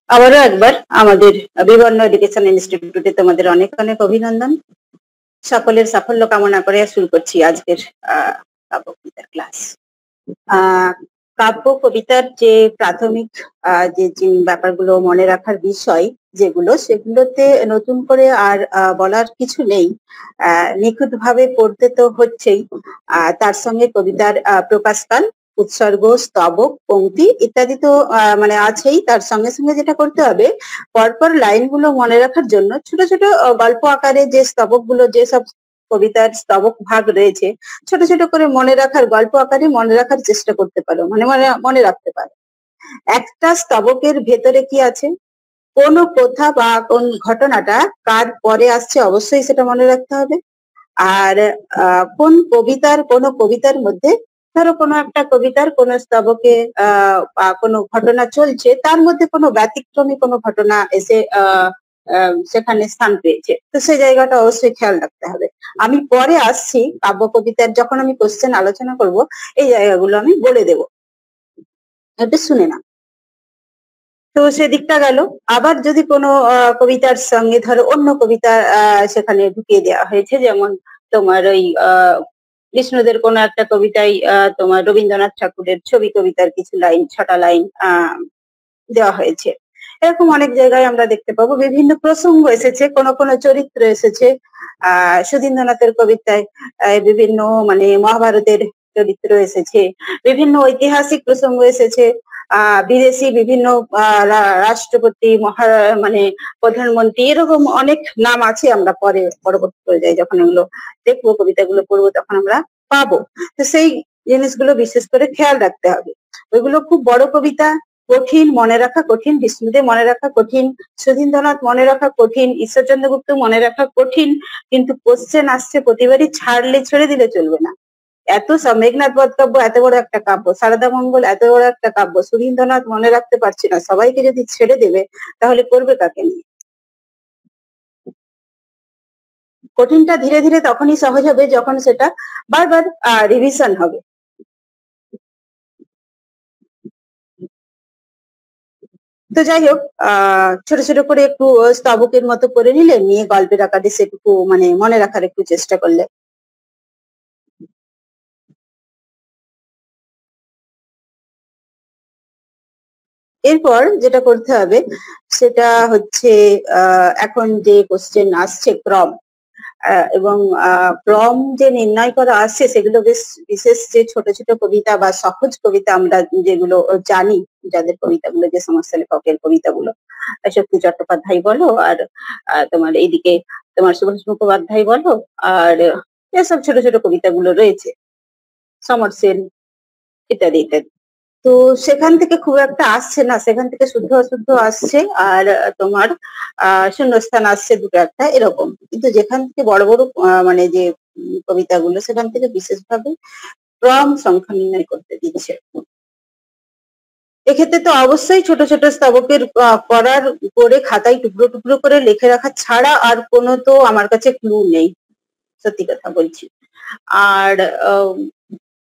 আবারও একবার আমাদের বিভিন্ন এডুকেশন ইনস্টিটিউটে তোমাদের অনেক অনেক অভিনন্দন। সকলের সাফল্য কামনা করে শুরু করছি আজকের কাব্য কবিতার ক্লাস। কাব্য কবিতার যে প্রাথমিক যে ব্যাপারগুলো মনে রাখার বিষয় যেগুলো, সেগুলোতে নতুন করে আর বলার কিছু নেই। নিখুঁত ভাবে পড়তে তো হচ্ছেই, তার সঙ্গে কবিতার প্রকাশকাল, উৎসর্গ, স্তবক, পংক্তি ইত্যাদি তো মানে আছেই। তার সঙ্গে সঙ্গে যেটা করতে হবে, পরপর লাইনগুলো মনে রাখার জন্য ছোট ছোট গল্প আকারে যে স্তবকগুলো, যেসব কবিতার স্তবক ভাগ রয়েছে, ছোট ছোট করে মনে রাখার, গল্প আকারে মনে রাখার চেষ্টা করতে পারো, মানে মনে রাখতে পারো। একটা স্তবকের ভেতরে কি আছে, কোন কথা বা কোন ঘটনাটা কার পরে আসছে, অবশ্যই সেটা মনে রাখতে হবে। আর কোন কবিতার মধ্যে, ধরো কোনো একটা কবিতার কোন স্তবকে বা কোনো ঘটনা চলছে, তার মধ্যে কোনো ব্যতিক্রমী কোনো ঘটনা এসে সেখানে স্থান পেয়েছে, তো সেই জায়গাটা অবশ্যই খেয়াল রাখতে হবে। আমি পরে আসছি কাব্য কবিতার, যখন আমি কোশ্চেন আলোচনা করব, এই জায়গাগুলো আমি বলে দেব, এটা শুনে না। তো সেদিকটা গেল। আবার যদি কোনো কবিতার সঙ্গে ধরো অন্য কবিতা সেখানে ঢুকিয়ে দেওয়া হয়েছে, যেমন তোমার ওই বিষ্ণুদের কোনো একটা কবিতায় তোমার রবীন্দ্রনাথ ঠাকুরের ছবি কবিতার কিছু লাইন, 6টা লাইন দেওয়া হয়েছে। এরকম অনেক জায়গায় আমরা দেখতে পাবো বিভিন্ন প্রসঙ্গ এসেছে, কোন কোন চরিত্র এসেছে। সুধীন্দ্রনাথের কবিতায় বিভিন্ন মানে মহাভারতের চরিত্র এসেছে, বিভিন্ন ঐতিহাসিক প্রসঙ্গ এসেছে, বিদেশি বিভিন্ন রাষ্ট্রপতি, মানে প্রধানমন্ত্রী, এরকম অনেক নাম আছে। আমরা পরবর্তী পর্যায়ে যখন এগুলো দেখবো, কবিতাগুলো পড়বো, তখন আমরা পাবো। তো সেই জিনিসগুলো বিশেষ করে খেয়াল রাখতে হবে। ওইগুলো খুব বড় কবিতা, কঠিন মনে রাখা, কঠিন বিষ্ণুদেব মনে রাখা কঠিন, সুধীন্দ্রনাথ মনে রাখা কঠিন, ঈশ্বরচন্দ্র গুপ্ত মনে রাখা কঠিন। কিন্তু কোশ্চেন আসছে প্রতিবারই, ছেড়ে দিলে চলবে না। মেঘনাথ বধ কাব্য এত বড় একটা কাব্য, সারদা মঙ্গল এত বড় একটা কাব্য, সুধীন্দ্রনাথ মনে রাখতে পারছি না, সবাইকে যদি ছেড়ে দেবে তাহলে করবে কাকে নিয়ে? কঠিনটা ধীরে ধীরে তখনই সহজ হবে যখন সেটা বারবার রিভিশন হবে। তো যাই হোক, ছোট ছোট করে একটু স্তবকের মতো করে নিলে, নিয়ে গল্পের আকারে সেটুকু মানে মনে রাখার একটু চেষ্টা করলে। এরপর যেটা করতে হবে সেটা হচ্ছে, এখন যে কোশ্চেন আসছে ক্রম, এবং ক্রম যে নির্ণয় করা আসছে, সেগুলো বেশ বিশেষ যে ছোট ছোট কবিতা বা সহজ কবিতা আমরা যেগুলো জানি, যাদের কবিতাগুলো, যে সমস্ত লেখকের কবিতাগুলো, শক্তি চট্টোপাধ্যায় বলো, আর তোমার এইদিকে তোমার সুভাষ মুখোপাধ্যায় বলো, আর এসব ছোট ছোট কবিতাগুলো রয়েছে, সমর সেন ইত্যাদি ইত্যাদি। তো সেখান থেকে খুব একটা আসছে না, সেখান থেকে শুদ্ধ অশুদ্ধ আসছে, আর তোমার শূন্যস্থান আসছে দুটো একটা, এরকম। কিন্তু যেখান থেকে বড় বড় মানে যে কবিতাগুলো, সেখান থেকে বিশেষভাবে ক্রম সংখ্যা নির্ণয় করতে দিচ্ছে। এক্ষেত্রে তো অবশ্যই ছোট ছোট স্তবকের করার করে খাতায় টুকরো টুকরো করে লিখে রাখা ছাড়া আর কোনো তো আমার কাছে ক্লু নেই, সত্যি কথা বলছি। আর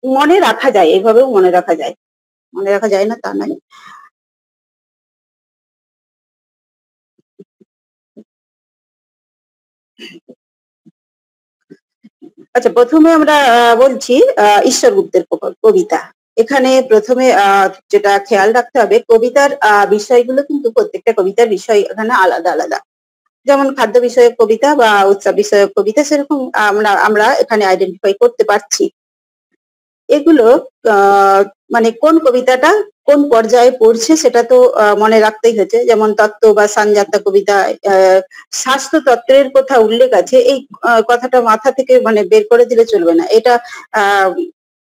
মনে রাখা যায়, এইভাবেও মনে রাখা যায়, মনে রাখা যায় না তা নয়। আচ্ছা, প্রথমে আমরা বলছি ঈশ্বর গুপ্তের কবিতা। এখানে প্রথমে যেটা খেয়াল রাখতে হবে, কবিতার বিষয়গুলো কিন্তু প্রত্যেকটা কবিতার বিষয় এখানে আলাদা আলাদা। যেমন খাদ্য বিষয়ক কবিতা বা উৎসব বিষয়ক কবিতা, সেরকম আমরা এখানে আইডেন্টিফাই করতে পারছি। এগুলো মানে কোন কবিতাটা কোন পর্যায়ে পড়ছে সেটা তো মনে রাখতেই হচ্ছে। যেমন তত্ত্ব বা সানজাত্তা কবিতায় স্বাস্থ্য তত্ত্বের কথা উল্লেখ আছে, এই কথাটা মাথা থেকে মানে বের করে দিলে চলবে না। এটা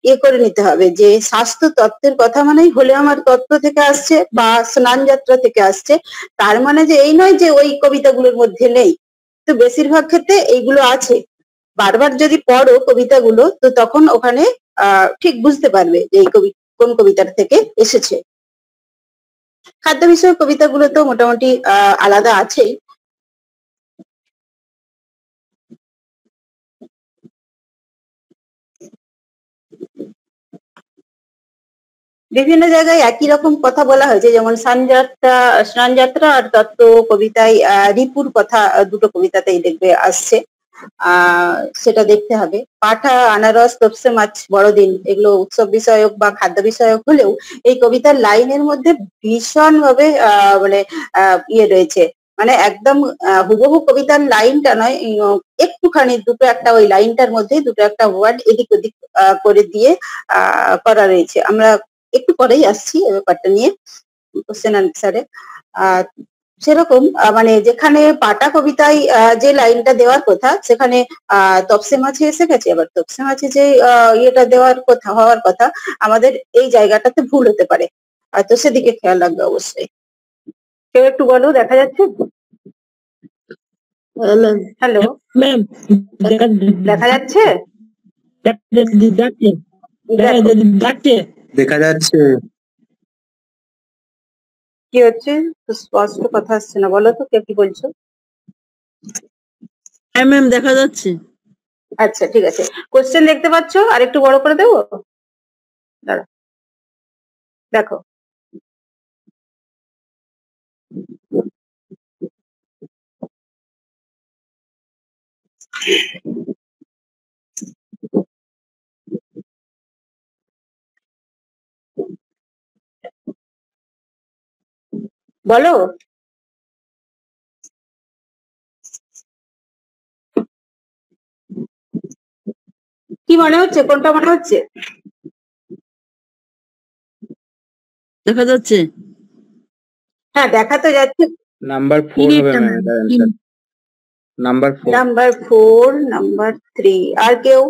ইয়ে করে নিতে হবে যে স্বাস্থ্য তত্ত্বের কথা মানেই হলে আমার তত্ত্ব থেকে আসছে বা স্নান যাত্রা থেকে আসছে, তার মানে যে এই নয় যে ওই কবিতাগুলোর মধ্যে নেই। তো বেশিরভাগ ক্ষেত্রে এইগুলো আছে। বারবার যদি পড়ো কবিতাগুলো, তো তখন ওখানে ঠিক বুঝতে পারবে যে এই কোন কবিতার থেকে এসেছে। খাদ্য বিষয়ক কবিতাগুলো তো মোটামুটি আলাদা আছেই। বিভিন্ন জায়গায় একই রকম কথা বলা হয়েছে, যেমন স্নানযাত্রা আর তত্ত্ব কবিতায় রিপুর কথা দুটো কবিতাতেই দেখবে আসছে। সেটা দেখতে হবে। পাঠা, আনারস, তপসে মাছ, বড়দিন এগুলো উৎসব বিষয়ক বা খাদ্য বিষয়ক হলেও এই কবিতার লাইনের মধ্যে ভীষণ ভাবে মানে ইয়ে রয়েছে, মানে একদম হুবহু কবিতার লাইনটা নয়, একটুখানি দুটো একটা ওই লাইনটার মধ্যে দুটো একটা ওয়ার্ড এদিক ওদিক করে দিয়ে করা রয়েছে। আমরা একটু পরেই আসছি এই ব্যাপারটা নিয়ে কোশ্চেন আনসারে। সেরকম মানে যেখানে পাটা কবিতায় যে লাইনটা দেওয়ার কথা সেখানে তপসে মাছে এসে গেছে, আবার তপসে মাছে যে ইয়েটা দেওয়ার কথা হওয়ার কথা আমাদের এই জায়গাটাতে ভুল হতে পারে, তো সেদিকে খেয়াল রাখবে অবশ্যই। কেউ একটু বলো, দেখা যাচ্ছে? হ্যালো ম্যাম, দেখা যাচ্ছে? দেখা যাচ্ছে। কি হচ্ছে? স্পষ্ট কথা আসছে না, বলো তো কে কি বলছো? হ্যাঁ ম্যাম, দেখা যাচ্ছে। আচ্ছা ঠিক আছে, কোশ্চেন দেখতে পাচ্ছ? আর একটু বড় করে দেবো, দাঁড়া দেখো। বলো কি মনে হচ্ছে, কোনটা মনে হচ্ছে? দেখা যাচ্ছে। হ্যাঁ দেখা তো যাচ্ছে। নাম্বার 4 হবে ম্যাম এটার অ্যানসার। নাম্বার 4। নাম্বার 4, নাম্বার 3, আর কেউ?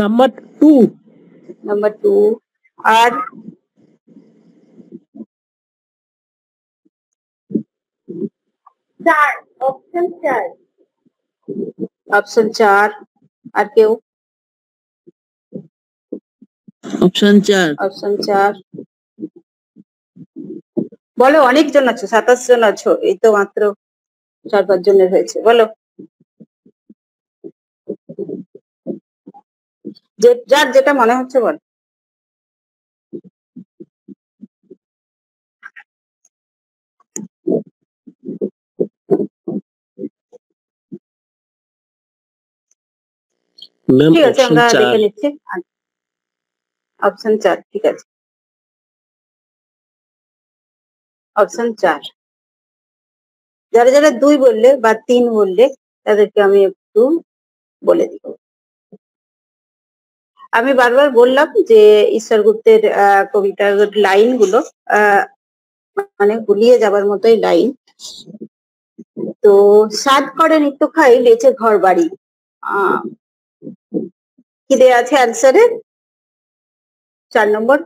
নাম্বার 2। নাম্বার 2 আর অপশন 4। অপশন 4 আর কেউ? অপশন 4। অপশন 4 বলো, অনেক জন আছো, 27 জন আছো, এই তো মাত্র 4-5 জনের হয়েছে, বলো যে যার যেটা মনে হচ্ছে বল। ম্যাম ঠিক আছে, অপশন আমরা 4। দেখে নিচ্ছি। অপশন 4 ঠিক আছে, অপশন 4। যারা যারা 2 বললে বা 3 বললে তাদেরকে আমি একটু বলে দিব। আমি বারবার বললাম যে ঈশ্বর গুপ্তের কবিতার লাইন গুলো মানে গুলিয়ে যাবার মতোই লাইন। তো সাত করে নিত্য খাই লেচে ঘর বাড়ি, কি দেয়া আছে অ্যান্সারে? 4 নম্বর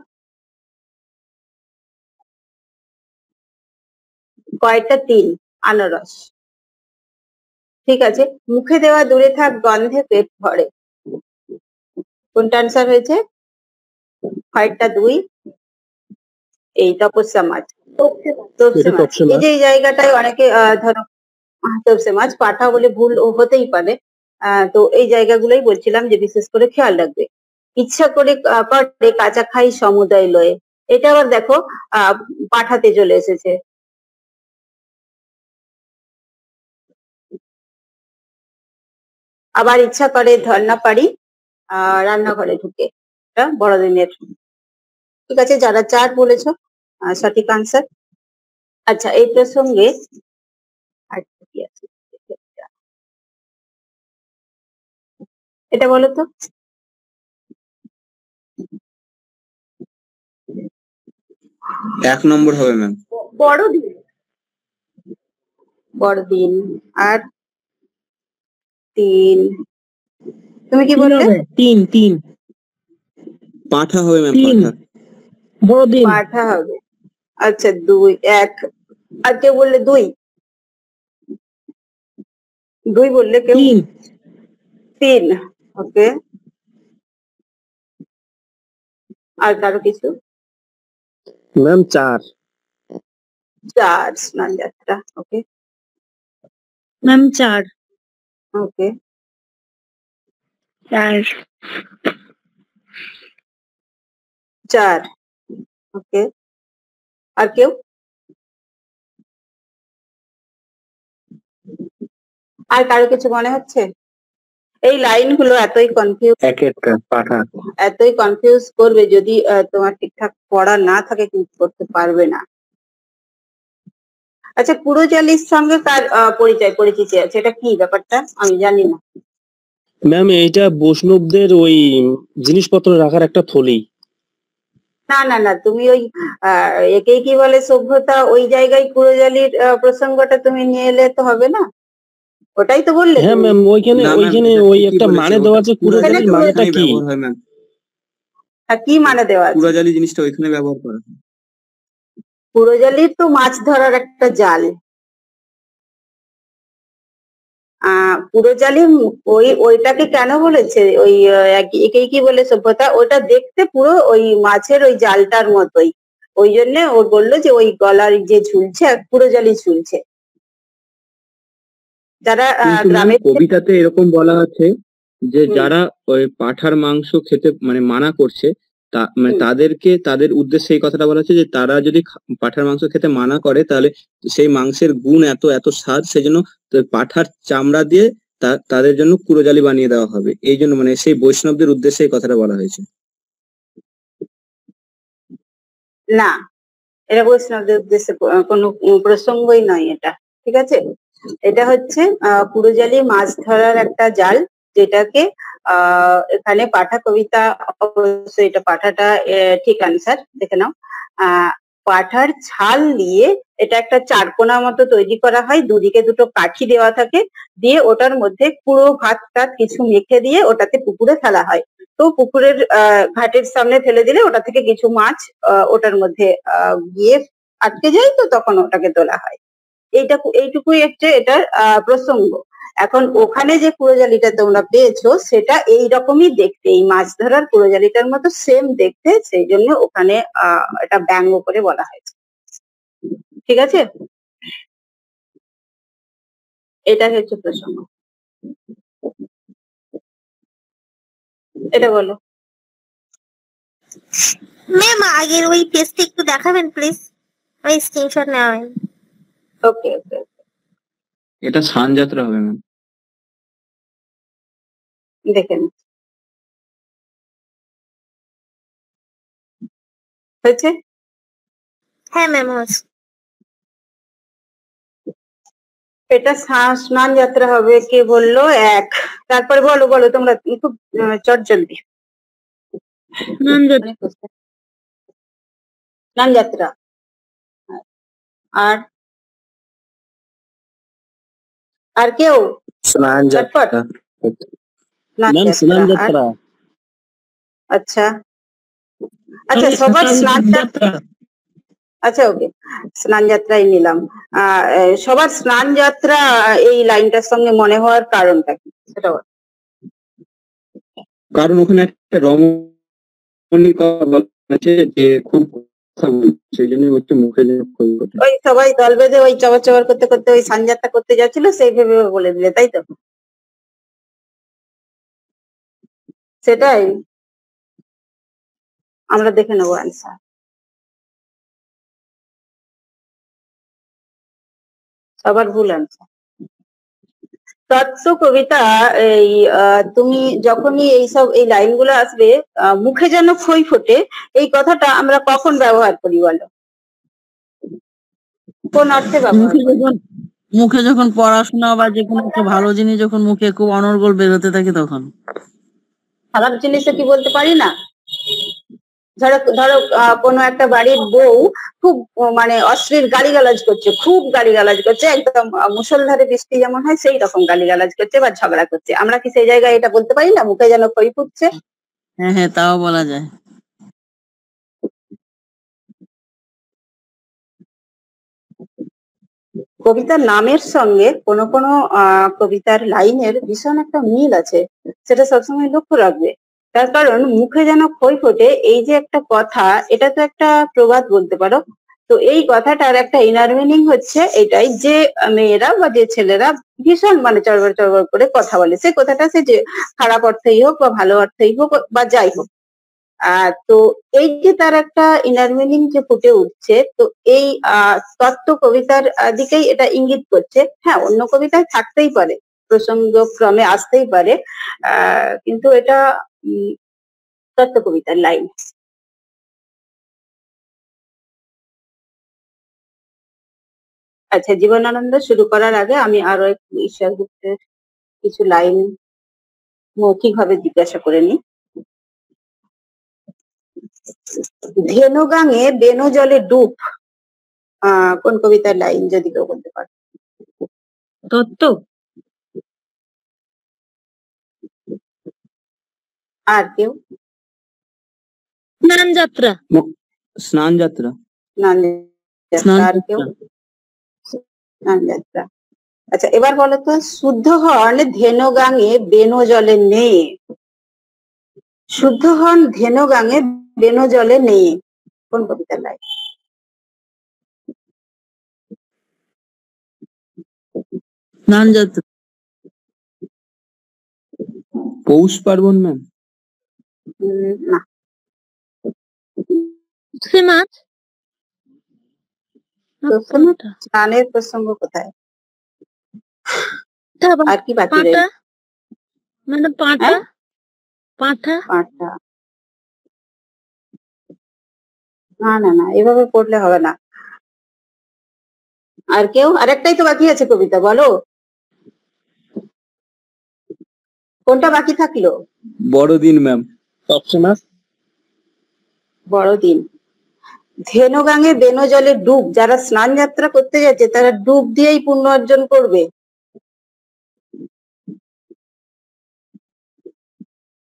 কয়টা? 3, আনারস। ঠিক আছে, মুখে দেওয়া দূরে থাক গন্ধে পেট ভরে, কোনটা অ্যান্সার হয়েছে? কয়টা? 2, এই তপস্যা মাছ, তপসে মাছ। এই যে এই জায়গাটায় অনেকে ধরো তপসে মাছ পাঠা বলে ভুল হতেই পারে, তো এই জায়গাগুলোই বলছিলাম যে বিশেষ করে খেয়াল রাখবে। ইচ্ছা করে করে কাঁচা খাই সমুদয় লয়ে, এটা আবার দেখো পাঠাতে চলে এসেছে। আবার ইচ্ছা করে ধর্না পারি রান্নাঘরে ঢুকে, এটা বড়দিনের। ঠিক আছে, যারা 4 বলেছ সঠিক আনসার। আচ্ছা এই প্রসঙ্গে আর কি আছে, এটা বলো তো। 1 নম্বর হবে ম্যাম। বড়দিন, বড়দিন আর 3, তুমি কি বললে? 3। পাঠা হবে ম্যাম, 3 পাঠা। বড়দিন। পাঠা হবে। আচ্ছা 2, 1 আর কেউ বললে 2, 2 বললে কেউ? 3 ওকে, আর কারো কিছু? ম্যাম 4। 4 স্নান যাত্রা, ওকে ম্যাম 4। ওকে 4। 4। ওকে, আর কেউ? আর কারো কিছু মনে হচ্ছে? এই লাইনগুলো এতই কনফিউজ করবে যদি তোমার ঠিকঠাক পড়া না থাকে, কিন্তু করতে পারবে না। আচ্ছা, পুরোজালির সঙ্গে কার পরিচিতি আছে? এটা কি ব্যাপারটা আমি জানি না। ম্যাম এইটা বৈষ্ণবদের ওই জিনিসপত্র রাখার একটা থলি। না না না, তুমি ওই একেই কি বলে সভ্যতা, ওই জায়গায় পুরোজালির প্রসঙ্গটা তুমি নিয়ে এলে তো হবে না। ওটাই তো বললে। হ্যাঁ ম্যাম, ওইখানে ওই একটা মানে দেওয়া আছে। পুরোজালির মানেটা কি? কি মানে দেওয়া আছে? পুরোজালি জিনিসটা ওইখানে ব্যবহার করা হয়। পুরোজালির তো মাছ ধরার একটা জাল। পুরোজালি ওইটাকে কেন বলেছে ওই একেই কি বলে সভ্যতা, ওটা দেখতে পুরো ওই মাছের ওই জালটার মতোই, ওই জন্য ও বললো যে ওই গলার যে ঝুলছে পুরোজালি ঝুলছে। যারা গ্রামে কবিতাতে এরকম বলা আছে যে যারা ওই পাঁঠার মাংস খেতে মানে মানা করছে, মানে তাদের উদ্দেশ্যে এই কথাটা বলা হচ্ছে যে তারা যদি পাঁঠার মাংস খেতে মানা করে তাহলে সেই মাংসের গুণ এত স্বাদ, সেই জন্য পাঁঠার চামড়া দিয়ে তাদের জন্য কুড়োজালি বানিয়ে দেওয়া হবে। এই জন্য মানে সেই বৈষ্ণবদের উদ্দেশ্যে এই কথাটা বলা হয়েছে। না, এটা বৈষ্ণবদের উদ্দেশ্যে কোনো প্রসঙ্গই নয় এটা, ঠিক আছে? এটা হচ্ছে কুড়োজালি মাছ ধরার একটা জাল, যেটাকে এখানে পাঠা কবিতা, অবশ্যই এটা পাঠাটা ঠিক আনসার, দেখে নাও। পাঠার ছাল দিয়ে এটা একটা চারকোনা মতো তৈরি করা হয়, দুদিকে দুটো কাঠি দেওয়া থাকে, দিয়ে ওটার মধ্যে পুরো ভাত টাত কিছু মেখে দিয়ে ওটাতে পুকুরে ফেলা হয়। তো পুকুরের ঘাটের সামনে ফেলে দিলে ওটা থেকে কিছু মাছ ওটার মধ্যে গিয়ে আটকে যায়, তো তখন ওটাকে তোলা হয়। এইটুকুই হচ্ছে এটার প্রসঙ্গ। এখন ওখানে যে কুড়োজালিটা তোমরা পেয়েছো সেটা এইরকমই দেখতে, এই মাছ ধরার কুড়োজালিটার মতো সেম দেখতে, সেই জন্য ওখানে এটা ব্যঙ্গ করে বলা হয়েছে, ঠিক আছে? এটাই হচ্ছে প্রসঙ্গ। এটা বলো ম্যাম, আগের ওই পেজটা একটু দেখাবেন প্লিজ, ওই স্ক্রিনশট নেওয়া হয়। ওকে ওকে, এটা স্নানযাত্রা হবে ম্যাম। দেখে নি হয়েছে? হ্যাঁ ম্যাম, হচ্ছে। এটা স্নান যাত্রা হবে, কে বললো? এক। তারপরে বলো বলো তোমরা, খুব চট জলদি। স্নান যাত্রা। আর আর কেউ? স্নানযাত্রা। আচ্ছা আচ্ছা, সবার স্নান যাত্রা। আচ্ছা ওকে, স্নান যাত্রাই নিলাম। সবার স্নান যাত্রা এই লাইনটার সঙ্গে মনে হওয়ার কারণটা কি সেটা বল। কারণ ওখানে একটা রমণীর আছে যে খুব সেই জন্য হচ্ছে মুখে ওই সবাই দল বেঁধে ওই চবর চবর করতে করতে ওই স্নানযাত্রা করতে যাচ্ছিল, সেই ভেবে বলে দিলে, তাই তো? সেটাই আমরা দেখে নেবো অ্যান্সার। সবার ভুল অ্যান্সার। তত্ত্ব কবিতা, এই তুমি যখনই এইসব এই লাইনগুলো আসবে, মুখে যেন খই ফোটে, এই কথাটা আমরা কখন ব্যবহার করি বলো? কোন অর্থে ব্যবহার করি? মুখে যখন পড়াশোনা বা যে কোনো একটা ভালো জিনিস যখন মুখে খুব অনর্গল বেরোতে থাকে তখন। খারাপ জিনিসে কি বলতে পারি না? ধরো ধরো কোনো একটা বাড়ির বউ খুব মানে অশ্লীল গালিগালাজ করছে, খুব গালিগালাজ করছে, একদম মুষলধারে বৃষ্টি যেমন হয় সেই রকম গালিগালাজ করছে বা ঝগড়া করছে, আমরা কি সেই জায়গায় এটা বলতে পারি না মুখে যেন খই ফুটছে? হ্যাঁ হ্যাঁ, তাও বলা যায়। কবিতার নামের সঙ্গে কোনো কোনো কবিতার লাইনের ভীষণ একটা মিল আছে, সেটা সবসময় লক্ষ্য রাখবে। তার কারণ মুখে যেন খই ফোটে, এই যে একটা কথা, এটা তো একটা প্রবাদ বলতে পারো। তো এই কথাটার একটা ইনার মিনিং হচ্ছে এটাই, যে মেয়েরা বা যে ছেলেরা ভীষণ মানে চড়বড় চড়বড় করে কথা বলে, সে কথাটা সে যে খারাপ অর্থেই হোক বা ভালো অর্থেই হোক বা যাই হোক, তো এই যে তার একটা ইনার মিনিং যে ফুটে উঠছে, তো এই তত্ত্ব কবিতার দিকেই এটা ইঙ্গিত করছে। হ্যাঁ, অন্য কবিতায় থাকতেই পারে, প্রসঙ্গক্রমে আসতেই পারে, কিন্তু এটা তত্ত্ব কবিতার লাইন। আচ্ছা, জীবনানন্দ শুরু করার আগে আমি আরো একটু ঈশ্বর গুপ্তের কিছু লাইন মৌখিকভাবে জিজ্ঞাসা করে নিই। ধেনু গাঙে বেনু জলে ডুব, কোন কবিতার লাইন যদি কেউ বলতে পারে? তত্ত্ব। আর কেউ? স্নান যাত্রা। স্নান যাত্রা। স্নান যাত্রা। আর কেউ? স্নান যাত্রা। আচ্ছা, এবার বলো তো, শুদ্ধ হন ধেনু গাঙে বেনু জলে নেই। শুদ্ধ হন ধেনু গাঙে বেনু জলে নেই, কোন কবিতার লাইন? স্নান যাত্রা। পৌষ পার্বণ ম্যাম। না। মাছ। স্নানের প্রসঙ্গ কোথায়? আর কি বাকি রইল? মানে পাঁঠা। পাঁঠা। পাঁঠা। না না না, এভাবে পড়লে হবে না। আর কেউ? আরেকটাই তো বাকি আছে কবিতা, বলো কোনটা বাকি থাকলো? বড়দিন ম্যাম। তপসে মাছ। বড়দিন। ধেনু গাঙে বেনু জলে ডুব, যারা স্নান যাত্রা করতে যাচ্ছে তারা ডুব দিয়েই পুণ্য অর্জন করবে।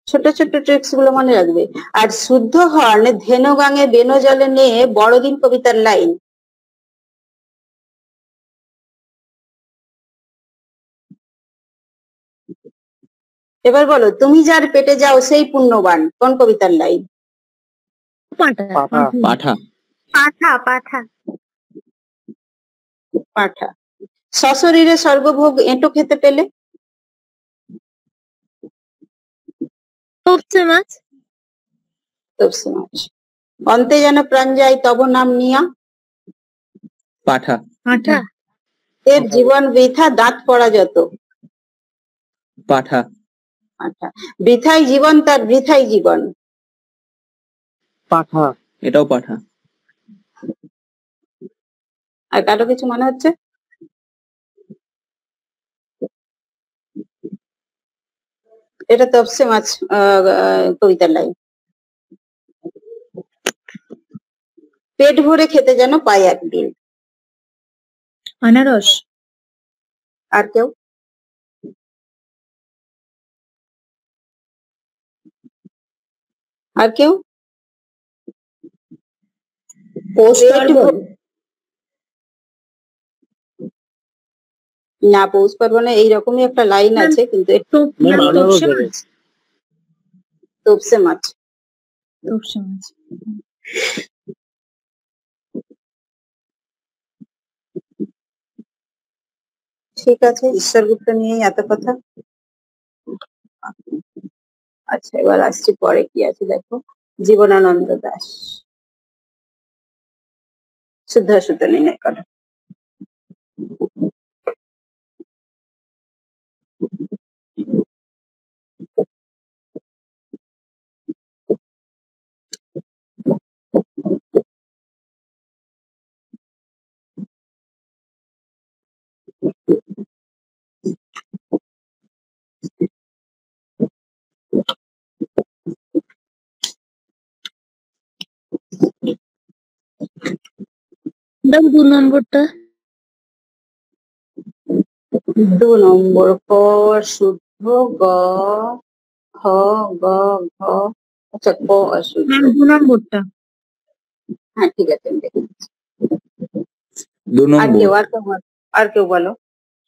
ছোট ছোট ট্রিক্স গুলো মনে রাখবে। আর শুদ্ধ হন ধেনু গাঙে বেনু জলে নিয়ে বড়দিন কবিতার লাইন। এবার বলো, তুমি যার পেটে যাও সেই পুণ্যবান, কোন কবিতার লাইন? পাঁঠা। পাঠা। পাঁঠা। পাঁঠা। পাঠা। সশরীরে স্বর্গভোগ এঁটো খেতে পেলে? তপসে মাছ। তপসে মাছ। অন্তে যেন প্রাণ যায় তব নাম নিয়া? পাঠা। পাঁঠা। এর জীবন বৃথা দাঁত পড়া যত? পাঠা। পাঠা। বৃথাই জীবন তার বৃথাই জীবন? পাঠা। এটাও পাঠা। আর কারো কিছু মনে হচ্ছে? এটা তপসে মাছ কবিতার লাইন। পেট ভরে খেতে যেন পাই একদিন? আনারস। আর কেউ? আর কেউ? না, পৌষ পার্বণে এইরকমই একটা লাইন আছে, কিন্তু তপসে মাছ। ঠিক আছে, ঈশ্বরগুপ্ত নিয়েই এত কথা। আচ্ছা, এবার আসছি পরে কি আছে দেখো। জীবনানন্দ দাশ, শুদ্ধাশুদ্ধ নির্ণয় করো। দু নম্বরটা। 2 নম্বর পর শুদ্ধ গ খ গ ঘ, আচ্ছা ক অশুদ্ধ। 2 নম্বরটা। হ্যাঁ ঠিক আছে, আমি দেখে নিচ্ছি। 2 আর নম্বর। কেউ? আর কেউ বলো,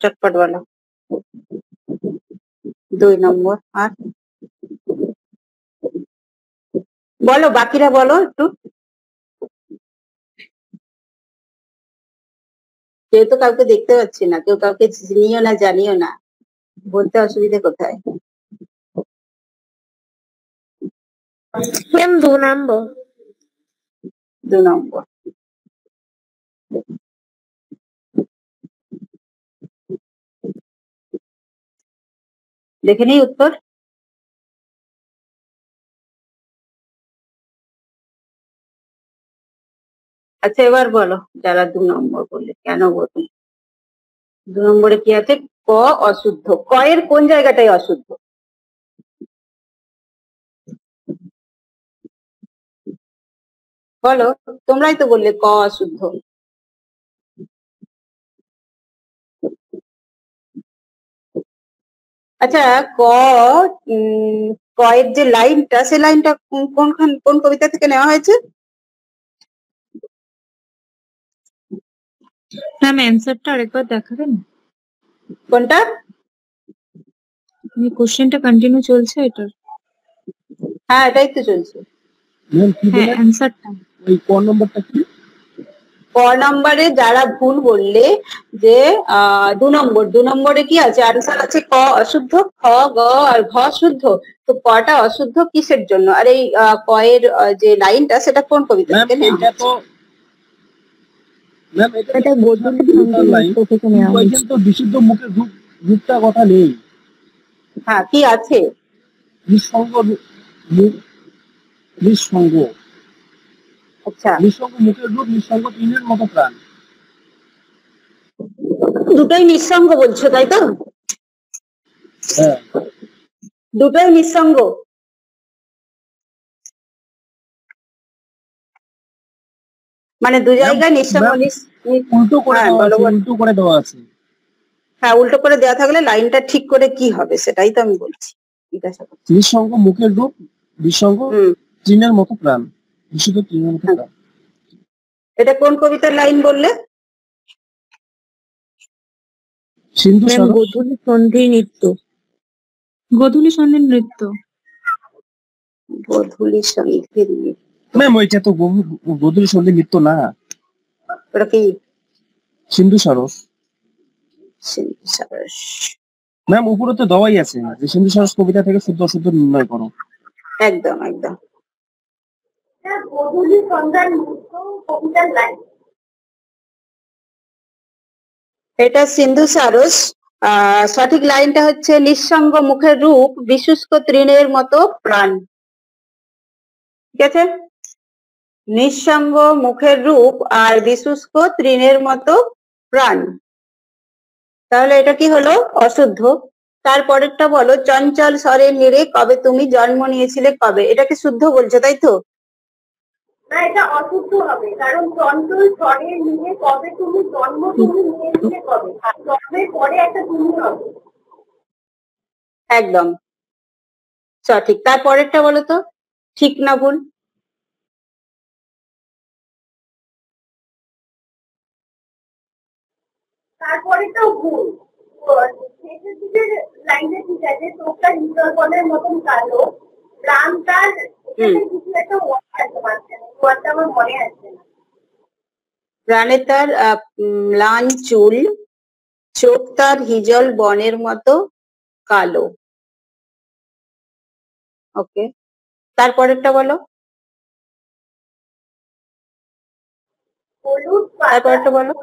চটপট বলো। 2 নম্বর। আর বলো, বাকিরা বলো একটু। কেউ তো কাউকে দেখতে পাচ্ছি না, কেউ কাউকে চিনিও না জানিও না, বলতে অসুবিধে কোথায়? ম্যাম 2 নম্বর। 2 নম্বর। দেখে নিই উত্তর। আচ্ছা এবার বলো যারা 2 নম্বর বললে কেন বলবে? 2 নম্বরে কি আছে? ক অশুদ্ধ। ক এর কোন জায়গাটাই অশুদ্ধ? বলো, তোমরাই তো বললে ক অশুদ্ধ। আচ্ছা ক ক এর যে লাইনটা, সে লাইনটা কোন কবিতা থেকে নেওয়া হয়েছে? ম্যাম অ্যান্সারটা আরেকবার দেখাবেন? কোনটা? কোশ্চেনটা কন্টিনিউ চলছে এটার? হ্যাঁ এটাই তো চলছে। হ্যাঁ অ্যান্সারটা ওই ক নম্বরটা কি? ক নম্বরে যারা ভুল বললে যে 2 নম্বর, 2 নম্বরে কি আছে? আনসার আছে ক অশুদ্ধ, খ গ আর ঘ শুদ্ধ। তো কটা অশুদ্ধ কিসের জন্য? আর এই ক এর যে লাইনটা সেটা কোন কবিতা ম্যাম থেকে নেওয়া এটা হয়েছে? তো ম্যাম এটা এটা গোধূলি সন্ধ্যে নৃত্য থেকে নেওয়া হয়েছে। কিন্তু বিশুদ্ধ মুখের রূপটা কথা নেই। হ্যাঁ কি আছে? নিঃসঙ্গ নিঃসঙ্গ আচ্ছা নিঃসঙ্গ মুখের রূপ, নিঃসঙ্গ তৃণের মতো প্রাণ। দুটোই নিঃসঙ্গ বলছো তাই তো? হ্যাঁ দুটোই নিঃসঙ্গ। মানে দু জায়গায় নিঃসঙ্গ। উল্টো করে হ্যাঁ দেওয়া বলো আছে, বলো। উল্টো করে দেওয়া আছে। হ্যাঁ উল্টো করে দেওয়া থাকলে লাইনটা ঠিক করে কি হবে সেটাই তো আমি বলছি, জিজ্ঞাসা করছি। নিঃসঙ্গ মুখের রূপ, নিঃসঙ্গ হুম, তৃণের মতো প্রাণ, বিশুদ্ধ তৃণের মতো প্রাণ। এটা কোন কবিতার লাইন বললে? সিন্ধু ম্যাম সরস। গোধূলি সন্ধ্যে নৃত্য। গোধূলি সন্ধ্যে নৃত্য। গোধূলি সন্ধ্যের নৃত্য। ম্যাম ওইটা তো গোধূলি সন্ধ্যে নৃত্য না, ওটা কি? সিন্ধু সরস। সিন্ধু সরস। ম্যাম উপরে তো দেওয়াই আছে যে সিন্ধু সরস কবিতা থেকে শুদ্ধ অশুদ্ধ নির্ণয় করো। একদম একদম। গোধূলি সন্ধ্যার নৃত্য কবিতার লাইন। এটা সিন্ধু সরস। সঠিক লাইনটা হচ্ছে নিঃসঙ্গ মুখের রূপ, বিশুষ্ক তৃণের মতো প্রাণ। ঠিক আছে? নিঃসঙ্গ মুখের রূপ আর বিশুষ্ক তৃণের মতো প্রাণ। তাহলে এটা কি হলো? অশুদ্ধ। তারপরেরটা বলো, চঞ্চল স্বরে নিরে কবে তুমি জন্ম নিয়েছিলে কবে? এটাকে শুদ্ধ বলছো তাই তো? না এটা অশুদ্ধ হবে, কারণ চঞ্চল স্বরে নিরে কবে তুমি জন্ম নিয়েছিলে কবে, জন্মের পরে একটা তুমি হবে। একদম সঠিক। তারপরেরটা বলো তো, ঠিক না ভুল? তারপরেটাও ভুল। শেষের দিকের লাইনে ঠিক আছে, চোখটা হিন্দরবনের মতন কালো, প্রাণ তার কিছু একটা ওয়ার্ড আছে মাঝখানে, ওয়ার্ডটা আমার মনে আসছে না। প্রাণে তার ম্লান চুল, চোখ তার হিজল বনের মতো কালো। ওকে, তারপরেরটা বলো। হলুদ, তারপরেরটা বলো।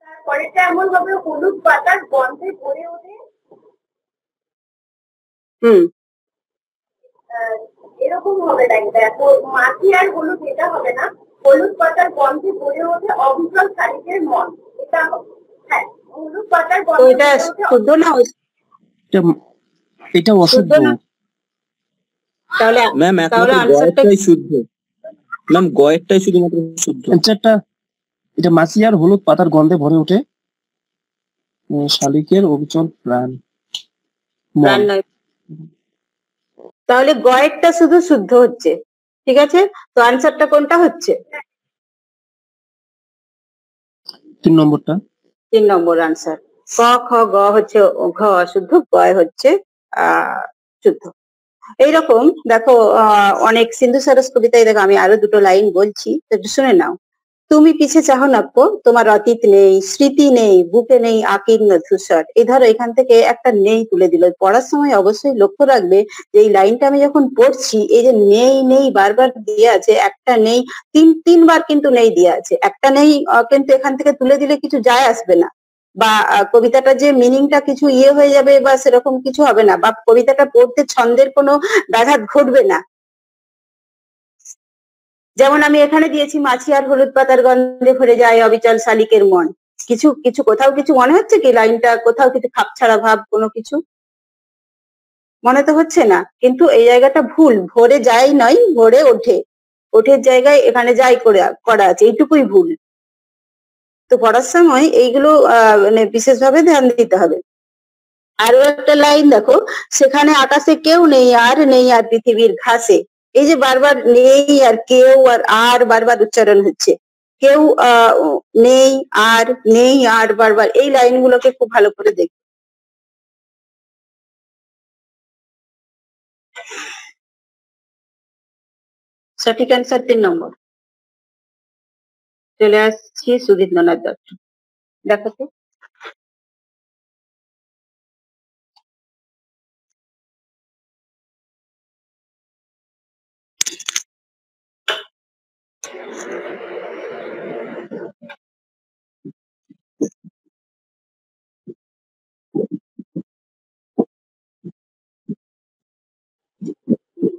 তারপরেরটা এমন হবে, হলুদ পাতার গন্ধে ভরে ওঠে। এরকম হবে লাইনটা। মাটি আর হলুদ এটা হবে না, হলুদ পাতার গন্ধে ভরে ওঠে অবিচল শালিকের মন, এটা হবে। হ্যাঁ হলুদ পাতার গন্ধে ভরে ওঠে। শুদ্ধ না? এটা অশুদ্ধ। তাহলে ম্যাম তাহলে একমাত্র আনসারটা গয়েরটাই শুদ্ধ। ম্যাম গয়েরটাই শুধুমাত্র শুদ্ধ। আনসারটা এটা মাছি আর হলুদ পাতার গন্ধে ভরে ওঠে শালিকের অবিচল প্রাণ। প্রাণ নয়। তাহলে গয়েরটা শুধু শুদ্ধ হচ্ছে। ঠিক আছে, তো আনসারটা কোনটা হচ্ছে? 3 নম্বরটা। 3 নম্বর আনসার। ক খ গ হচ্ছে ঘ অশুদ্ধ, গয় হচ্ছে শুদ্ধ। এইরকম দেখো অনেক সিন্ধু সরস কবিতায় দেখো, আমি আরো দুটো লাইন বলছি একটু শুনে নাও। তুমি পিছে চাহ নাক্য, তোমার অতীত নেই, স্মৃতি নেই, বুকে নেই আকীর্ণ ধূসর। এই ধরো এখান থেকে একটা নেই তুলে দিল। পড়ার সময় অবশ্যই লক্ষ্য রাখবে যে এই লাইনটা আমি যখন পড়ছি, এই যে নেই নেই বারবার দিয়ে আছে, একটা নেই তিনবার কিন্তু নেই দিয়ে আছে। একটা নেই কিন্তু এখান থেকে তুলে দিলে কিছু যায় আসবে না, বা কবিতাটা যে মিনিংটা কিছু হয়ে যাবে বা সেরকম কিছু হবে না, বা কবিতাটা পড়তে ছন্দের কোনো ব্যাঘাত ঘটবে না। যেমন আমি এখানে দিয়েছি, মাছি আর হলুদ পাতার গন্ধে ভরে যায় অবিচল শালিকের মন। কিছু কিছু কোথাও কিছু মনে হচ্ছে কি লাইনটা কোথাও কিছু খাপছাড়া ভাব কোনো কিছু মনে তো হচ্ছে না, কিন্তু এই জায়গাটা ভুল। ভরে যায় নয়, ভরে ওঠে, ওঠের জায়গায় এখানে যাই করা আছে, এইটুকুই ভুল। তো পড়ার সময় এইগুলো মানে বিশেষভাবে ধ্যান দিতে হবে। আরো একটা লাইন দেখো, সেখানে আকাশে কেউ নেই আর নেই আর পৃথিবীর ঘাসে। এই যে বারবার নেই আর কেউ আর বারবার উচ্চারণ হচ্ছে, কেউ নেই আর বারবার, এই লাইনগুলোকে খুব ভালো করে দেখ। সঠিক অ্যান্সার 3 নম্বর। চলে আসছি সুধীন্দ্রনাথ দত্ত, দেখো তো।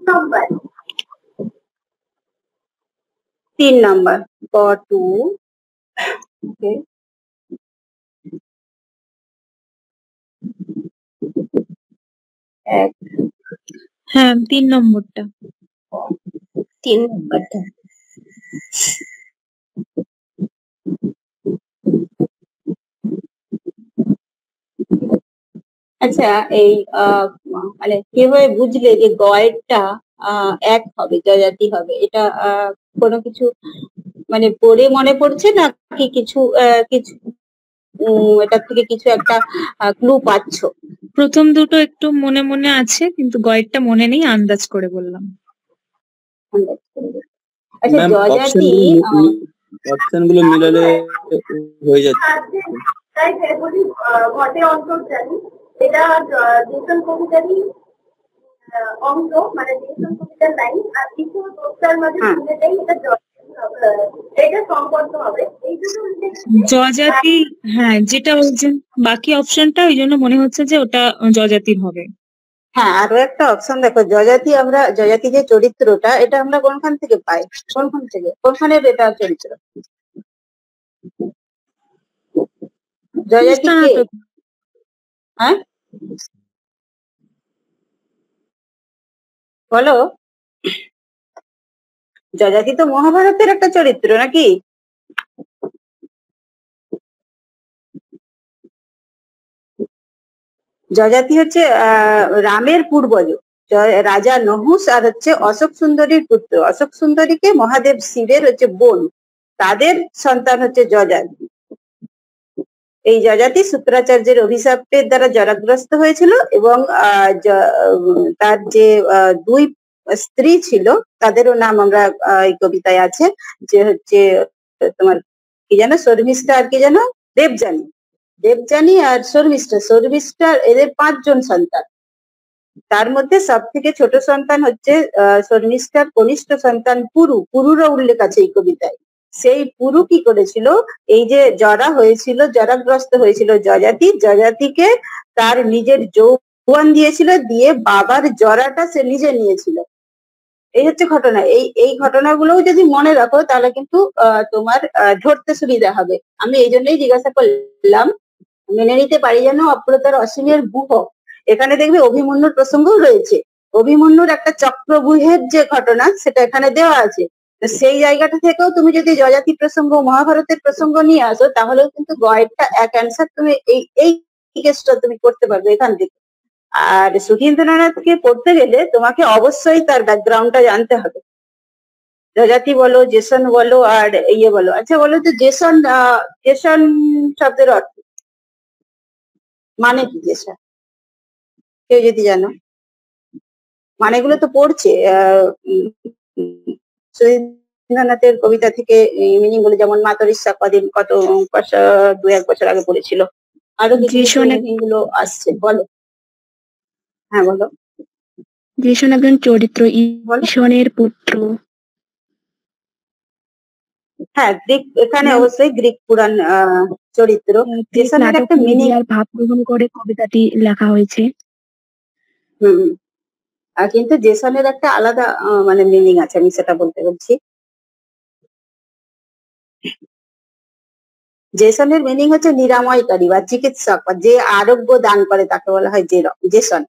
নম্বর 3 নম্বর ক টু। হ্যাঁ 3 নম্বরটা। 3 নম্বরটা আচ্ছা। এই মানে কিভাবে বুঝলে যে গয়েরটা এক হবে, জজাতি হবে? এটা কোনো কিছু মানে পড়ে মনে পড়ছে নাকি কিছু কিছু এটার থেকে কিছু একটা ক্লু পাচ্ছো? প্রথম দুটো একটু মনে মনে আছে, কিন্তু গয়েরটা মনে নেই, আন্দাজ করে বললাম। আচ্ছা, ম্যাম জজাতি অপশন গুলো মিলালে হয়ে যাচ্ছে। তাই বলি ঘটে অন্তর্জামী, এটা দেশন কবিতারই অংশ, মানে দেশন কবিতার লাইন, আর কিছু দোষটার মাঝে মিলে দেয়, এটা সম্পর্ক হবে এই দুটো। জজাতি, হ্যাঁ যেটা বলছেন বাকি অপশনটা, ওই জন্য মনে হচ্ছে যে ওটা জজাতির হবে। হ্যাঁ, আরো একটা অপশন দেখো, জজাতি জজাতি যে চরিত্রটা, এটা আমরা কোনখান থেকে পাই? কোনখান থেকে, কোনখানের এটা চরিত্র? জজাতি কে? হ্যাঁ বলো। জজাতি তো মহাভারতের একটা চরিত্র নাকি? জজাতি হচ্ছে রামের পূর্বজ, রাজা নহুষ আর হচ্ছে অশোক সুন্দরীর পুত্র। অশোক সুন্দরীকে মহাদেব শিবের হচ্ছে বোন, তাদের সন্তান হচ্ছে জজাতি। এই জজাতি শুক্রাচার্যের অভিশাপের দ্বারা জরাগ্রস্ত হয়েছিল, এবং তার যে 2 স্ত্রী ছিল, তাদেরও নাম আমরা এই কবিতায় আছে, যে হচ্ছে তোমার কি জানো, শর্মিষ্ঠা আর কি জানো, দেবযানী। দেবযানী আর শর্মিষ্ঠা, এদের 5 জন সন্তান। তার মধ্যে সব থেকে ছোট সন্তান হচ্ছে শর্মিষ্ঠার কনিষ্ঠ সন্তান পুরু। পুরুরও উল্লেখ আছে এই কবিতায়। সেই পুরু কি করেছিল, এই যে জরাগ্রস্ত হয়েছিল জজাতিকে তার নিজের যৌবন দিয়েছিল, দিয়ে বাবার জরাটা সে নিজে নিয়েছিল। এই হচ্ছে ঘটনা। এই ঘটনাগুলোও যদি মনে রাখো তাহলে কিন্তু তোমার ধরতে সুবিধা হবে। আমি এই জন্যই জিজ্ঞাসা করলাম, মেনে নিতে পারি যেন অপ্রতার অসীমের বুহ। এখানে দেখবে অভিমন্যুর প্রসঙ্গও রয়েছে। অভিমন্যুর একটা চক্রব্যূহের যে ঘটনা, সেটা এখানে দেওয়া আছে। সেই জায়গাটা থেকেও তুমি যদি জজাতি প্রসঙ্গ, মহাভারতের প্রসঙ্গ নিয়ে আসো, তাহলেও কিন্তু গয়েরটা এক অ্যান্সার তুমি এই কেসটা তুমি করতে পারবে এখান থেকে। আর সুধীন্দ্রনাথকে পড়তে গেলে তোমাকে অবশ্যই তার ব্যাকগ্রাউন্ডটা জানতে হবে। জজাতি বলো, জেসন বলো, আর বলো। আচ্ছা বলো তো, জেসন শব্দের অর্থ মানে কি? জেসন কেউ যদি জানো, মানেগুলো তো পড়ছে সুধীন্দ্রনাথ রবীন্দ্রনাথের কবিতা থেকে মিনিং গুলো, যেমন মাতরিস্যা কত দু এক বছর আগে পড়েছিল, আরো কিছু মিনিং গুলো আসছে। বলো, হ্যাঁ বলো। যিশন একজন চরিত্র, ঈশনের পুত্র। হ্যাঁ, গ্রিক, এখানে অবশ্যই গ্রিক পুরাণ চরিত্র। জেসনের একটা মিনিং ভাব গ্রহণ করে কবিতাটি লেখা হয়েছে। কিন্তু জেসনের একটা আলাদা মানে মিনিং আছে, আমি সেটা বলতে বলছি। জেসনের মিনিং হচ্ছে নিরাময়কারী বা চিকিৎসক, বা যে আরোগ্য দান করে তাকে বলা হয় জেসন।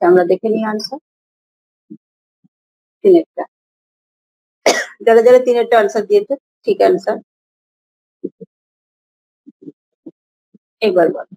আমরা দেখে নিই আনসার তিনেরটা। যারা যারা তিনেরটা আনসার দিয়েছে ঠিক আনসার, এবার বল।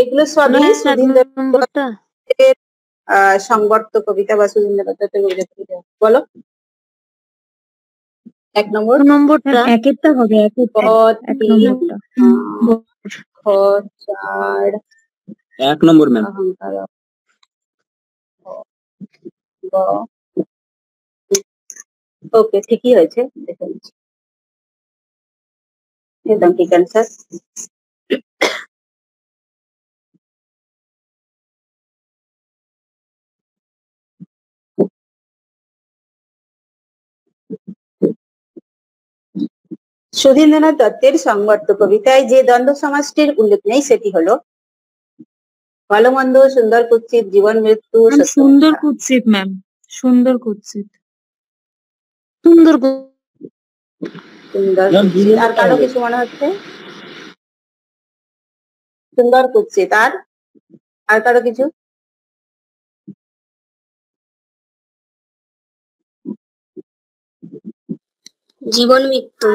এগুলো সবই সুধীন্দ্রনাথের সংবর্ত কবিতা বা সুধীন্দ্রনাথের কবিতা। বলো এক নম্বরটা। একেরটা হবে, ক, তিন, খ, 4 1 নম্বর ম্যাম। অহংকার, ওকে ঠিকই হয়েছে, দেখে নিচ্ছি একদম ঠিক অ্যান্সার। সুধীন্দ্রনাথ দত্তের সংবর্ত কবিতায় যে দ্বন্দ্ব সমাজটির উল্লেখ নেই সেটি হলো ভালো মন্দ, সুন্দর কুৎসিত, জীবন মৃত্যু, সুন্দর কুৎসিত ম্যাম, সুন্দর কুৎসিত। সুন্দর কুৎসিত। আর কারো কিছু মনে হচ্ছে? সুন্দর কুৎসিত। আর কারো কিছু? জীবন মৃত্যু।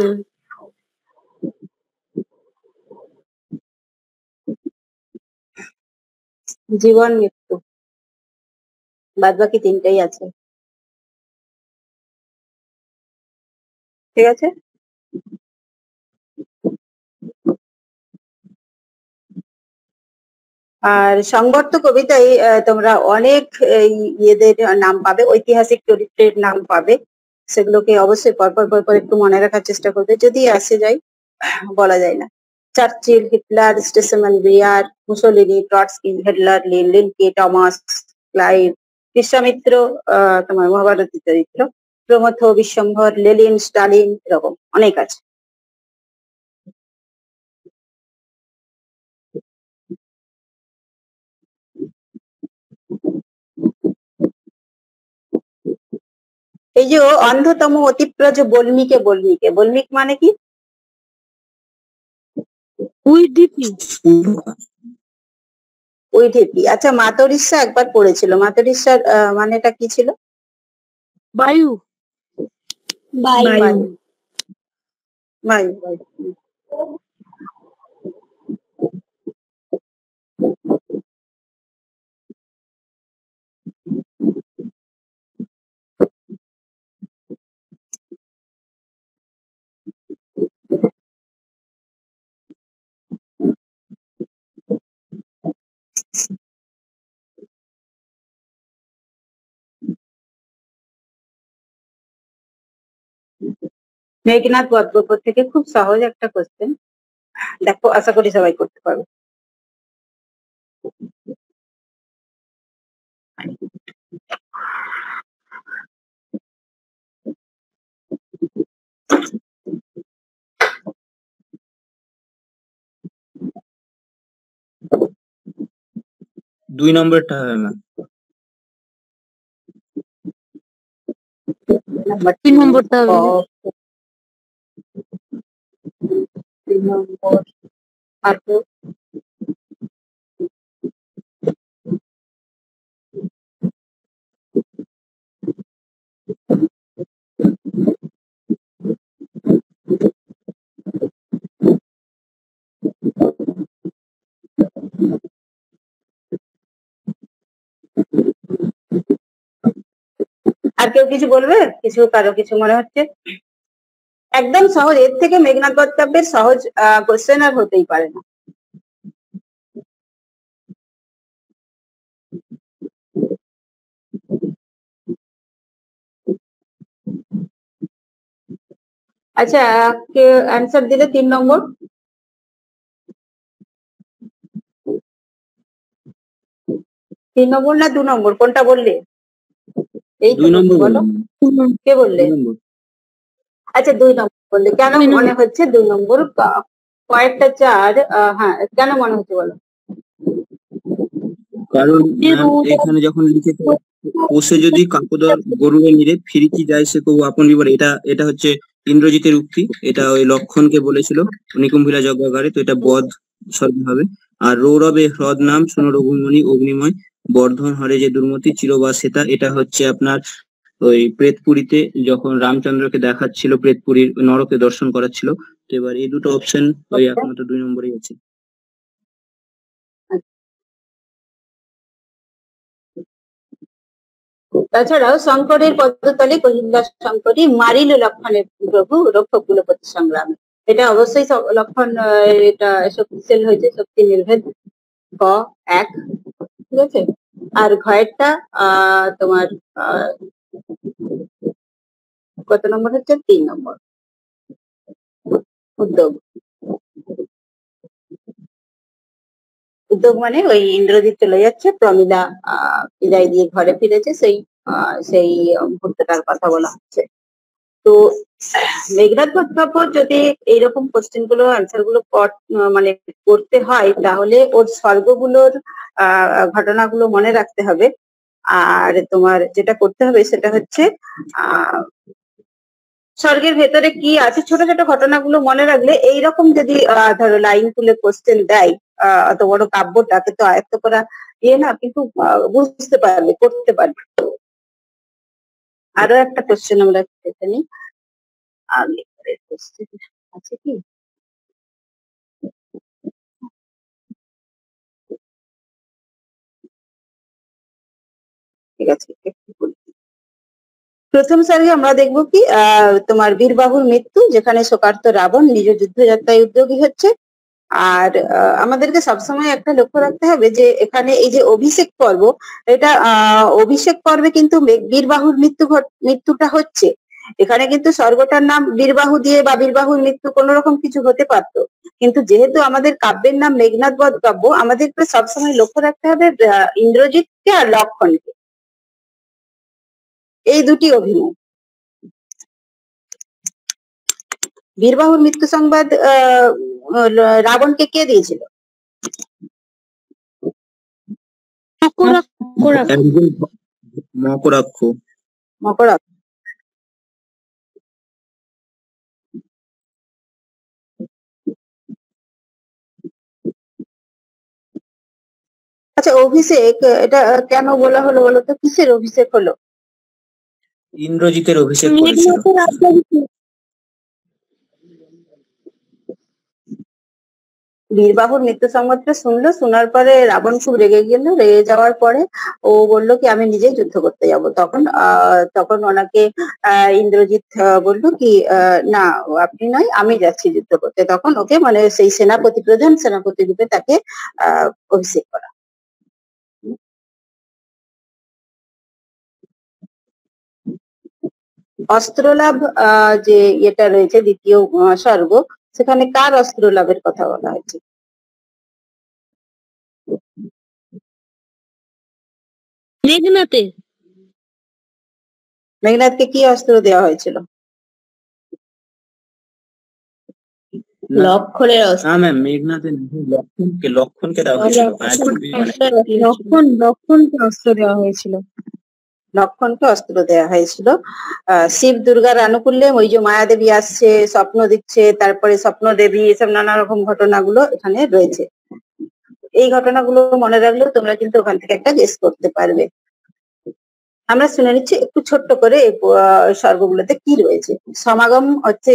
জীবন মৃত্যু, বাদ বাকি তিনটেই আছে। ঠিক আছে, আর সংবর্ত কবিতায় তোমরা অনেক ইয়েদের নাম পাবে, ঐতিহাসিক চরিত্রের নাম পাবে। সেগুলোকে অবশ্যই পরপর একটু মনে রাখার চেষ্টা করবে, যদি আসে যায় বলা যায় না। Churchill, Hitler, Stresemann Briand, Mussolini, Trotsky, Hitler, লিনকে, টমাস ক্লাইভ, বিশ্বামিত্র, তোমার মহাভারতের চরিত্র, প্রমথ, বিশ্বম্ভর, লেনিন, স্টালিন, এরকম অনেক আছে। এই যে অন্ধতম অতিপ্রজ বল্মীকে, বল্মীক মানে কি? ওই ঢেপি। আচ্ছা, মাতরিস্যা একবার পড়েছিল, মাতরিস্যার মানেটা কি ছিল? বায়ু। বায়ু। মেঘনাথ বধ গল্প থেকে খুব সহজ একটা কোশ্চেন, দেখো আশা করি সবাই করতে পারবে। দুই নম্বরটা হবে না। 3 নম্বরটা হবে। 3 নম্বর। আর আর কেউ কিছু বলবে? কারো কিছু মনে হচ্ছে? একদম সহজ, এর থেকে মেঘনাদ বধ কাব্যের সহজ কোশ্চেন আর হতেই পারে না। আচ্ছা, কে অ্যান্সার দিলে 3 নম্বর? তিন নম্বর না 2 নম্বর, কোনটা বললে? এই তো 2 নম্বর বলো, কে বললে? 2 নম্বর। আচ্ছা 2 নম্বর বললে, কেন মনে হচ্ছে 2 নম্বর? কয়েকটা চার, হ্যাঁ কেন মনে হচ্ছে বলো? কারণ এখানে যখন লিখেছে পোষে যদি কাপদর গরুরে নিরে ফিরিকি যায় সে কবু আপন বিবর, এটা হচ্ছে ইন্দ্রজিতের উক্তি। এটা ওই লক্ষণকে বলেছিল নিকুম্ভিলা যজ্ঞাগারে, তো এটা বধ স্বর্গ হবে। আর রৌরবে হ্রদ নাম শুনো রঘুমণি অগ্নিময়, বর্ধন হরে যে দুর্মতি চিরবাসেতা, এটা হচ্ছে আপনার ওই প্রেতপুরীতে যখন রামচন্দ্রকে দেখাচ্ছিল, প্রেতপুরীর নরকে দর্শন করাচ্ছিল। তো এবার এই দুটো অপশন ওই একমাত্র 2 নম্বরেই আছে। তাছাড়াও শঙ্করের পদতলে কহিল্লা শঙ্করী মারিল লক্ষণের প্রভু রক্ষক কুলপতি সংগ্রামে, এটা অবশ্যই লক্ষণ, এটা শক্তিশালী হয়েছে, শক্তি নির্ভেদ। ক 1, ঠিক আছে। আর ঘয়েরটা তোমার কত নম্বর হচ্ছে? 3 নম্বর, উদ্যোগ। উদ্যোগ মানে ওই ইন্দ্রজিৎ চলে যাচ্ছে, প্রমিলা বিদায় দিয়ে ঘরে ফিরেছে, সেই মুহূর্তটার কথা বলা হচ্ছে। তো মেঘনাদ বধ কাব্য যদি এইরকম কোশ্চেন গুলো অ্যান্সার গুলো মানে করতে হয়, তাহলে ওর স্বর্গগুলোর ঘটনাগুলো মনে রাখতে হবে। আর তোমার যেটা করতে হবে সেটা হচ্ছে স্বর্গের ভেতরে কি আছে ছোট ছোট ঘটনাগুলো মনে রাখলে, এইরকম যদি ধরো লাইন তুলে কোশ্চেন দেয়, অত বড় কাব্যটাকে তো আয়ত্ত করা না, কিন্তু বুঝতে পারবে, করতে পারবে। আরো একটা কোশ্চেন আমরা দেখে নিই, আগে কোশ্চেন আছে কি? ঠিক আছে, একটু বলি। প্রথম সার্গে আমরা দেখবো কি তোমার বীরবাহুর মৃত্যু, যেখানে শোকার্ত রাবণ নিজ যুদ্ধযাত্রায় উদ্যোগী হচ্ছে। আর আমাদেরকে সবসময় একটা লক্ষ্য রাখতে হবে যে এখানে এই যে অভিষেক পর্ব, এটা অভিষেক পর্বে কিন্তু বীরবাহুর মৃত্যুটা হচ্ছে। এখানে কিন্তু স্বর্গটার নাম বীরবাহু দিয়ে বা বীরবাহুর মৃত্যু কোন রকম কিছু হতে পারতো, কিন্তু যেহেতু আমাদের কাব্যের নাম মেঘনাদ বধ কাব্য, আমাদেরকে সবসময় লক্ষ্য রাখতে হবে ইন্দ্রজিৎকে আর লক্ষণকে, এই দুটি অভিনয়। বীরবাহুর মৃত্যু সংবাদ রাবণকে কে দিয়েছিল? মকরাক্ষ। মকরাক্ষ। আচ্ছা, অভিষেক এটা কেন বলা হলো বলতো? কিসের অভিষেক হলো? ইন্দ্রজিতের অভিষেক করেছিল। বীরবাহুর মৃত্যু সংবাদটা শুনলো, শোনার পরে রাবণ খুব রেগে গেল, রেগে যাওয়ার পরে ও বললো কি আমি নিজেই যুদ্ধ করতে যাব। তখন ওনাকে ইন্দ্রজিৎ বললো কি না, আপনি নয়, আমি যাচ্ছি যুদ্ধ করতে। তখন ওকে মানে সেই প্রধান সেনাপতি রূপে তাকে অভিষেক করা। অস্ত্রলাভ যে এটা রয়েছে দ্বিতীয় স্বর্গ, সেখানে কার অস্ত্র লাভের কথা বলা হয়েছে? মেঘনাথকে কি অস্ত্র দেওয়া হয়েছিল? লক্ষণের অস্ত্র। হ্যাঁ ম্যাম, মেঘনাথের লক্ষণকে দেওয়া হয়েছিল। লক্ষণকে অস্ত্র দেওয়া হয়েছিল। লক্ষণকে অস্ত্র দেওয়া হয়েছিল। শিব দুর্গার আনুকূল্যে ওই যে মায়াদেবী আসছে, স্বপ্ন দিচ্ছে, তারপরে স্বপ্ন দেবী, এসব নানা রকম ঘটনাগুলো এখানে রয়েছে। এই ঘটনাগুলো মনে রাখলেও তোমরা কিন্তু ওখান থেকে একটা গেস করতে পারবে। আমরা শুনে নিচ্ছি একটু ছোট্ট করে এই স্বর্গগুলোতে কি রয়েছে। সমাগম হচ্ছে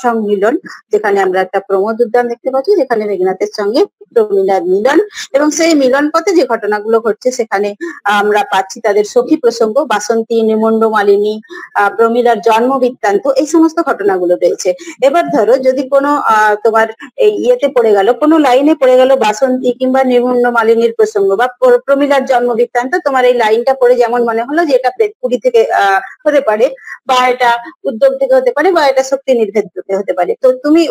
সংমিলন, যেখানে আমরা একটা প্রমোদ উদ্যান দেখতে পাচ্ছি, যেখানে মেঘনাথের সঙ্গে প্রমীলার মিলন, এবং সেই মিলন পথে যে ঘটনাগুলো ঘটছে সেখানে আমরা পাচ্ছি তাদের সখী প্রসঙ্গ, বাসন্তী, নিমন্ড মালিনী, প্রমীলার জন্ম বৃত্তান্ত, এই সমস্ত ঘটনাগুলো রয়েছে। এবার ধরো যদি কোনো তোমার এই ইয়েতে পড়ে গেল, কোনো লাইনে পড়ে গেল বাসন্তী কিংবা নিমন্ড মালিনীর প্রসঙ্গ বা প্রমীলার জন্ম বৃত্তান্ত, তোমার এই লাইনটা পড়ে যেমন মনে হলো যে এটা প্রেতপুরী থেকে হতে পারে, বা এটা উদ্যোগ থেকে হতে পারে, বা এটা শক্তি নির্ভেদ থেকে হতে পারে। তো তুমি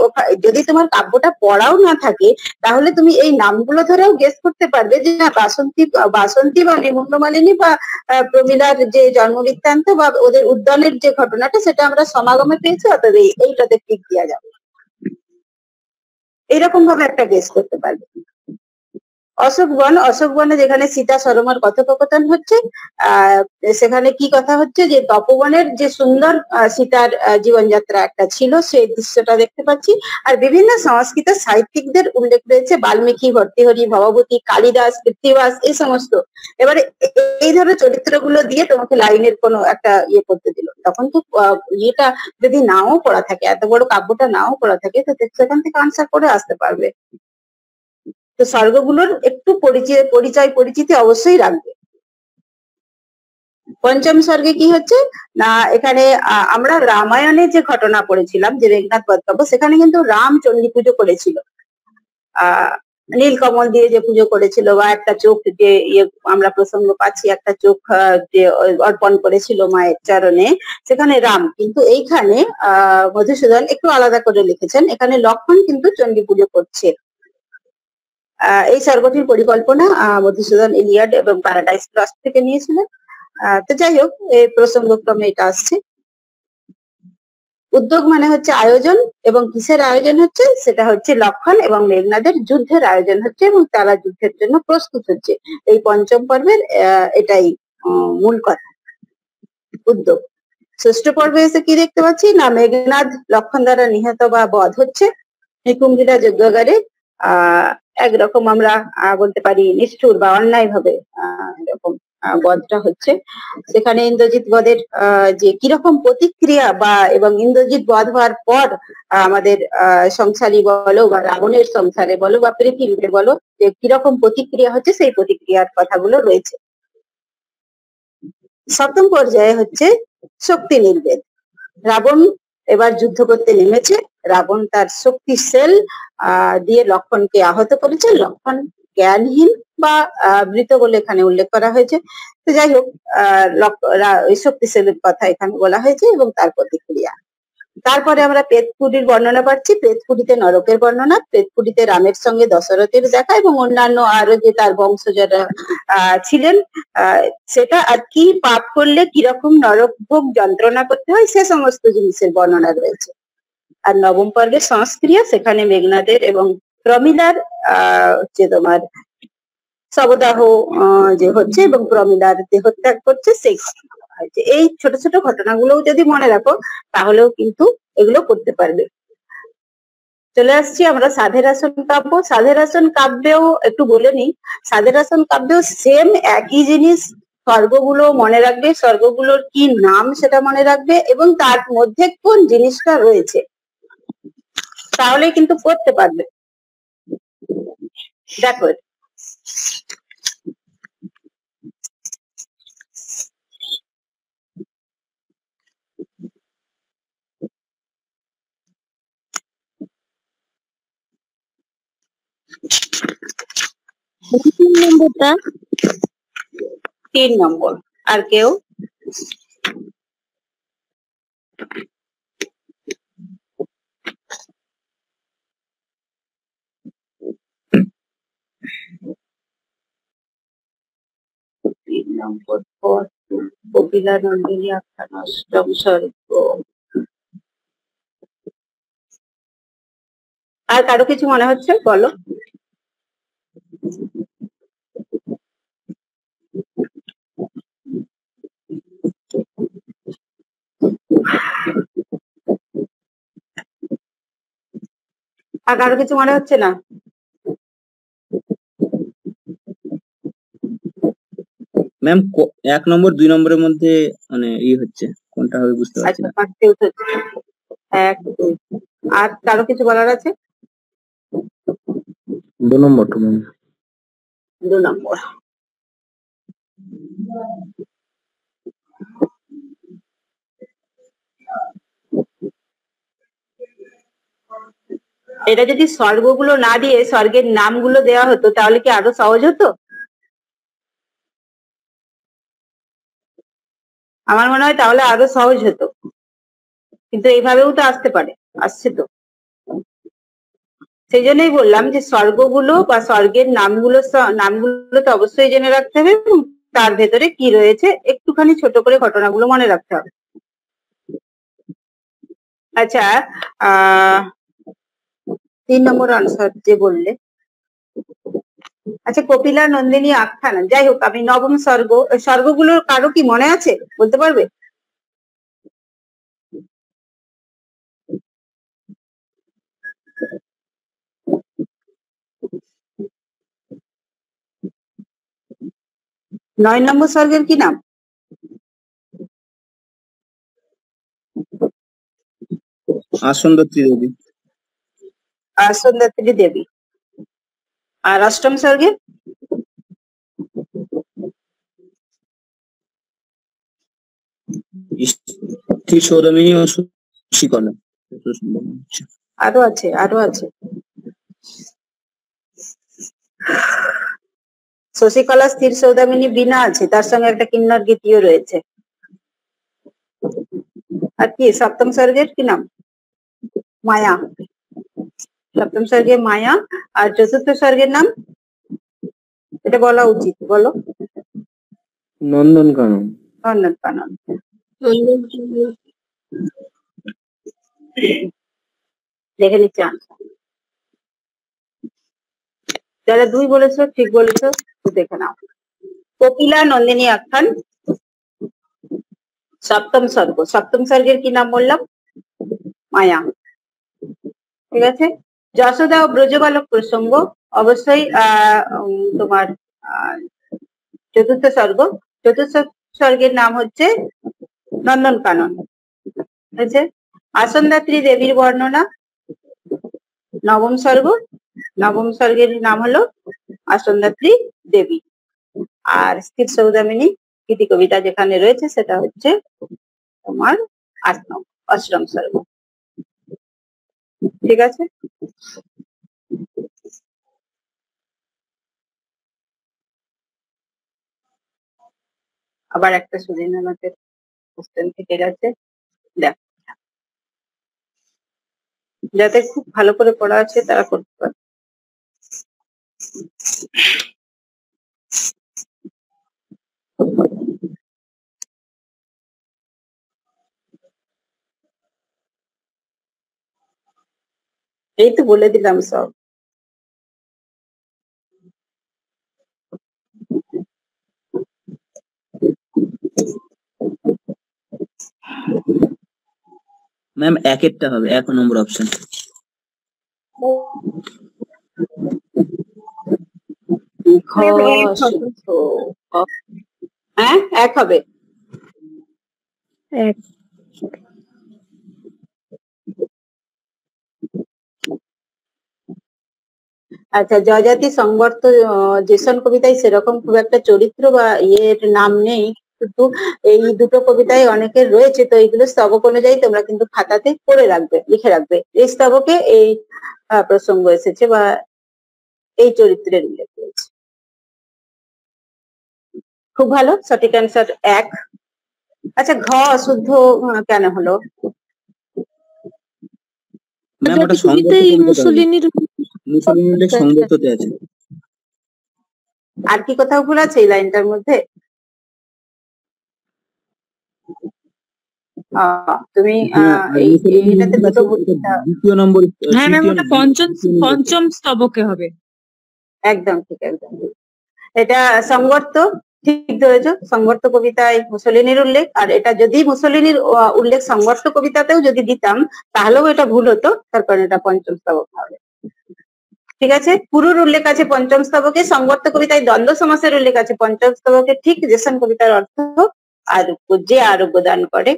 যদি তোমার কাব্যটা পড়াও না থাকে, তাহলে তুমি এই নামগুলো ধরেও গেস করতে পারবে যে বাসন্তী বা নিমন্ড মালিনী বা প্রমীলার যে জন্ম বৃত্তান্ত বা ওদের উদ্যানের যে ঘটনাটা, সেটা আমরা সমাগমে পেয়েছি, অতএব এইটাতে টিক দেওয়া যাবে। এইরকম ভাবে একটা গেস করতে পারবে। অশোকবনে যেখানে সীতা সরমার কথোপকথন হচ্ছে, সেখানে কি কথা হচ্ছে যে তপবনের যে সুন্দর সীতার জীবনযাত্রা একটা ছিল, সেই দৃশ্যটা দেখতে পাচ্ছি। আর বিভিন্ন সংস্কৃত সাহিত্যিকদের উল্লেখ রয়েছে, বাল্মীকি, ভর্তৃহরি, ভবভূতি, কালিদাস, কৃত্তিবাস, এই সমস্ত। এবারে এই ধরনের চরিত্রগুলো দিয়ে তোমাকে লাইনের কোনো একটা ইয়ে করতে দিল, তখন তো ইয়েটা যদি নাও পড়া থাকে, এত বড় কাব্যটা নাও পড়া থাকে, তো সেখান থেকে আনসার করে আসতে পারবে। তো স্বর্গগুলোর একটু পরিচিতি অবশ্যই রাখবে। পঞ্চম স্বর্গে কি হচ্ছে না, এখানে আমরা রামায়ণে যে ঘটনা পড়েছিলাম যে মেঘনাদ বধ কাব্য, সেখানে কিন্তু রাম চণ্ডী পুজো করেছিল, নীলকমল দিয়ে যে পুজো করেছিল, বা একটা চোখ যে ইয়ে আমরা প্রসঙ্গ পাচ্ছি, একটা চোখ যে অর্পণ করেছিল মায়ের চরণে, সেখানে রাম। কিন্তু এইখানে মধুসূদন একটু আলাদা করে লিখেছেন, এখানে লক্ষ্মণ কিন্তু চণ্ডী পুজো করছে। এই স্বর্গটির পরিকল্পনা মধুসূদন ইলিয়াড এবং প্যারাডাইস লস্ট থেকে নিয়েছিলেন। তো যাই হোক, এই প্রসঙ্গক্রমে এটা আসছে। উদ্যোগ মানে হচ্ছে আয়োজন, এবং কিসের আয়োজন হচ্ছে, সেটা হচ্ছে লক্ষ্মণ এবং মেঘনাদের যুদ্ধের আয়োজন হচ্ছে, এবং তারা যুদ্ধের জন্য প্রস্তুত হচ্ছে। এই পঞ্চম পর্বের এটাই মূল কথা, উদ্যোগ। ষষ্ঠ পর্বে এসে কি দেখতে পাচ্ছি না, মেঘনাদ লক্ষ্মণ দ্বারা নিহত বা বধ হচ্ছে নিকুম্ভিরা যজ্ঞাগারে। একরকম আমরা বলতে পারি নিষ্ঠুর বা অন্যায় ভাবে এরকম বধটা হচ্ছে। সেখানে ইন্দ্রজিৎ বধের যে কিরকম প্রতিক্রিয়া, বা এবং ইন্দ্রজিৎ বধ হওয়ার পর আমাদের সংসারী বলো বা রাবণের সংসারে বলো বা পৃথিবীতে বলো, যে কিরকম প্রতিক্রিয়া হচ্ছে, সেই প্রতিক্রিয়ার কথাগুলো রয়েছে। সপ্তম পর্যায়ে হচ্ছে শক্তি নির্ভেদ। রাবণ এবার যুদ্ধ করতে নেমেছে, রাবণ তার শক্তি সেল দিয়ে লক্ষ্মণকে আহত করেছে। লক্ষ্মণ জ্ঞানহীন বা মৃত বলে এখানে উল্লেখ করা হয়েছে। তো যাই হোক, শক্তি সেলের কথা এখানে বলা হয়েছে এবং তার প্রতিক্রিয়া। তারপরে আমরা প্রেতপুরীর বর্ণনা পাচ্ছি। প্রেতপুরীতে নরকের বর্ণনা, প্রেতপুরীতে রামের সঙ্গে দশরথের দেখা এবং অন্যান্য আরো যে তার বংশজরা ছিলেন, সেটা আর কি পাপ করলে কিরকম নরক ভোগ যন্ত্রণা করতে হয়, সে সমস্ত জিনিসের বর্ণনা রয়েছে। আর নবম পর্বের সংস্ক্রিয়া, সেখানে মেঘনাদের এবং প্রমীলার হচ্ছে তোমার শবদাহ যে হচ্ছে এবং প্রমীলার দেহত্যাগ করছে, সেই এই ছোট ছোট ঘটনাগুলোও যদি মনে রাখো, তাহলেও কিন্তু এগুলো করতে পারবে। চলে আসছি আমরা সাধের আসন কাব্য। সাধের আসন কাব্যেও একটু বলে নিই, সাধের আসন কাব্যেও সেম একই জিনিস, স্বর্গগুলো মনে রাখবে, স্বর্গগুলোর কি নাম সেটা মনে রাখবে, এবং তার মধ্যে কোন জিনিসটা রয়েছে, তাহলে কিন্তু করতে পারবে। দেখো, 3 নম্বরটা 3 নম্বর। আর কেউ? নম্বর পর কপিলা নন্দিনী আখ্যান, অষ্টম স্বর্গ। আর কারো কিছু মনে হচ্ছে? বলো। আর কারো কিছু মনে হচ্ছে না? ম্যাম 1 নম্বর 2 নম্বরের মধ্যে মানে হচ্ছে কোনটা হবে বুঝতে পারছি আচ্ছা না। ফার্স্টে উঠেছে 1 2। আর কারো কিছু বলার আছে? 2 নম্বরটা ম্যাম। 2 নম্বর। এটা যদি স্বর্গগুলো না দিয়ে স্বর্গের নামগুলো দেওয়া হতো তাহলে কি আরো সহজ হতো? আমার মনে হয় তাহলে আরো সহজ হতো, কিন্তু এইভাবেও তো আসতে পারে, আসছে তো। সেই জন্যই বললাম যে স্বর্গগুলো বা স্বর্গের নামগুলো তো অবশ্যই জেনে রাখতে হবে এবং তার ভেতরে কি রয়েছে একটুখানি ছোট করে ঘটনাগুলো মনে রাখতে হবে। আচ্ছা 3 নম্বর আনসার যে বললে, আচ্ছা কপিলা নন্দিনী আখ্যান, যাই হোক আমি নবম স্বর্গগুলোর কারো কি মনে আছে, বলতে পারবে? নয় নম্বর স্বর্গের কি নাম? আসনদাত্রী দেবী। আসনদাত্রী দেবী। আর অষ্টম স্বর্গে? স্থির সৌদামিনী ও শশীকলা। আরো আছে, আরো আছে। শশীকলা, স্থির সৌদামিনী, বীণা আছে, তার সঙ্গে একটা কিন্নর গীতিও রয়েছে। আর কি সপ্তম স্বর্গের কি নাম? মায়া। সপ্তম স্বর্গে মায়া। আর চতুর্থ স্বর্গের নাম এটা বলা উচিত, বলো। নন্দনকানন। নন্দনকানন। দেখে নিচ্ছি আনসার। যারা 2 বলেছো ঠিক বলেছো, দেখে নাও। কপিলা নন্দিনী আখ্যান সপ্তম স্বর্গ। সপ্তম স্বর্গের কি নাম বললাম? মায়া। ঠিক আছে। যশোদা ও ব্রজবালক প্রসঙ্গ অবশ্যই তোমার চতুর্থ স্বর্গ। চতুর্থ স্বর্গের নাম হচ্ছে নন্দনকানন। ঠিক আছে। আসনদাত্রী দেবীর বর্ণনা নবম স্বর্গ। নবম স্বর্গের নাম হলো আসনদাত্রী দেবী। আর স্থির সৌদামিনী গীতি কবিতা যেখানে রয়েছে সেটা হচ্ছে তোমার অষ্টম স্বর্গ। ঠিক আছে। আবার একটা সুধীন্দ্রনাথের কোশ্চেন থেকে গেছে, দেখো। যাতে খুব ভালো করে পড়া আছে তারা করতে পারে। এই তো বলে দিলাম সব। ম্যাম 1-এরটা হবে, 1 নম্বর অপশন। হ্যাঁ 1 হবে। আচ্ছা জয়জাতি সংবর্ত জেসন কবিতায় সেরকম খুব একটা চরিত্র বা ইয়ের নাম নেই, কিন্তু এই দুটো কবিতায় অনেকের রয়েছে, তো এইগুলো স্তবক অনুযায়ী তোমরা কিন্তু খাতাতে পড়ে রাখবে, লিখে রাখবে এই স্তবকে এই প্রসঙ্গ এসেছে বা এই চরিত্রের উল্লেখ রয়েছে। খুব ভালো, সঠিক অ্যান্সার 1। আচ্ছা ঘ শুদ্ধ কেন হলো? ম্যাম ওটা মুসলিনীর মুসলিমদের সংগততে আছে। আর কি কোথাও ভুল আছে এই লাইনটার মধ্যে? তুমি এটাতে দুটো ভুল। দ্বিতীয় নম্বর। হ্যাঁ ম্যাম ওটা পঞ্চম স্তবকে হবে। একদম ঠিক, একদম ঠিক। এটা সংবর্ত, ঠিক ধরেছো। সংবর্ত কবিতায় মুসলিনীর উল্লেখ, আর এটা যদি মুসলিনীর উল্লেখ সংবর্ত কবিতাতেও যদি দিতাম তাহলেও এটা ভুল হতো, তার কারণ এটা পঞ্চম স্তবক হবে। ঠিক আছে, পুরুর উল্লেখ আছে পঞ্চম স্তবকে, সংবর্ত কবিতায় দ্বন্দ্ব সমাসের উল্লেখ আছে পঞ্চম স্তবকে, ঠিক জেসন কবিতার অর্থ আরোগ্য, যে আরোগ্য দান করে,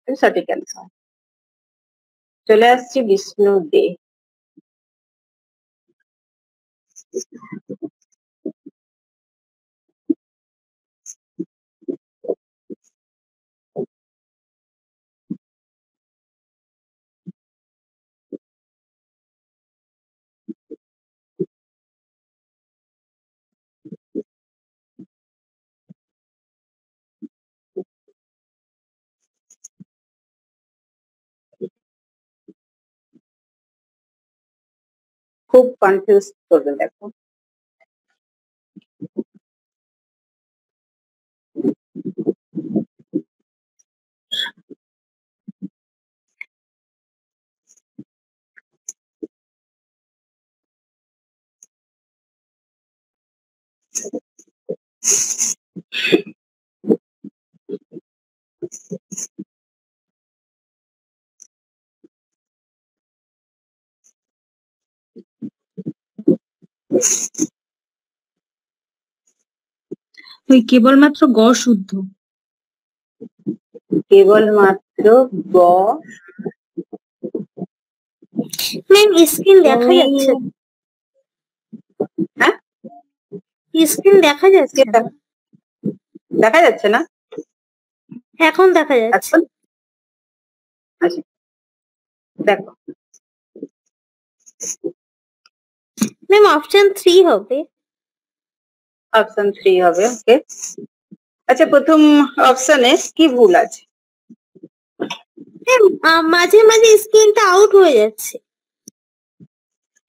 সঠিক অ্যান্সার। চলে আসছি বিষ্ণু দে। খুব কনফিউজ করবে দেখো। ওই কেবলমাত্র গ শুদ্ধ। কেবলমাত্র গ, ম্যাম স্ক্রিন দেখা যাচ্ছে, হ্যাঁ স্ক্রিন দেখা যাচ্ছে না। দেখা যাচ্ছে না এখন দেখা যাচ্ছে। এখন? আচ্ছা দেখো, ম্যাম অপশন 3 হবে। অপশন 3 হবে, ওকে। আচ্ছা, প্রথম অপশনে কি ভুল আছে? ম্যাম মাঝে মাঝে স্ক্রিনটা আউট হয়ে যাচ্ছে।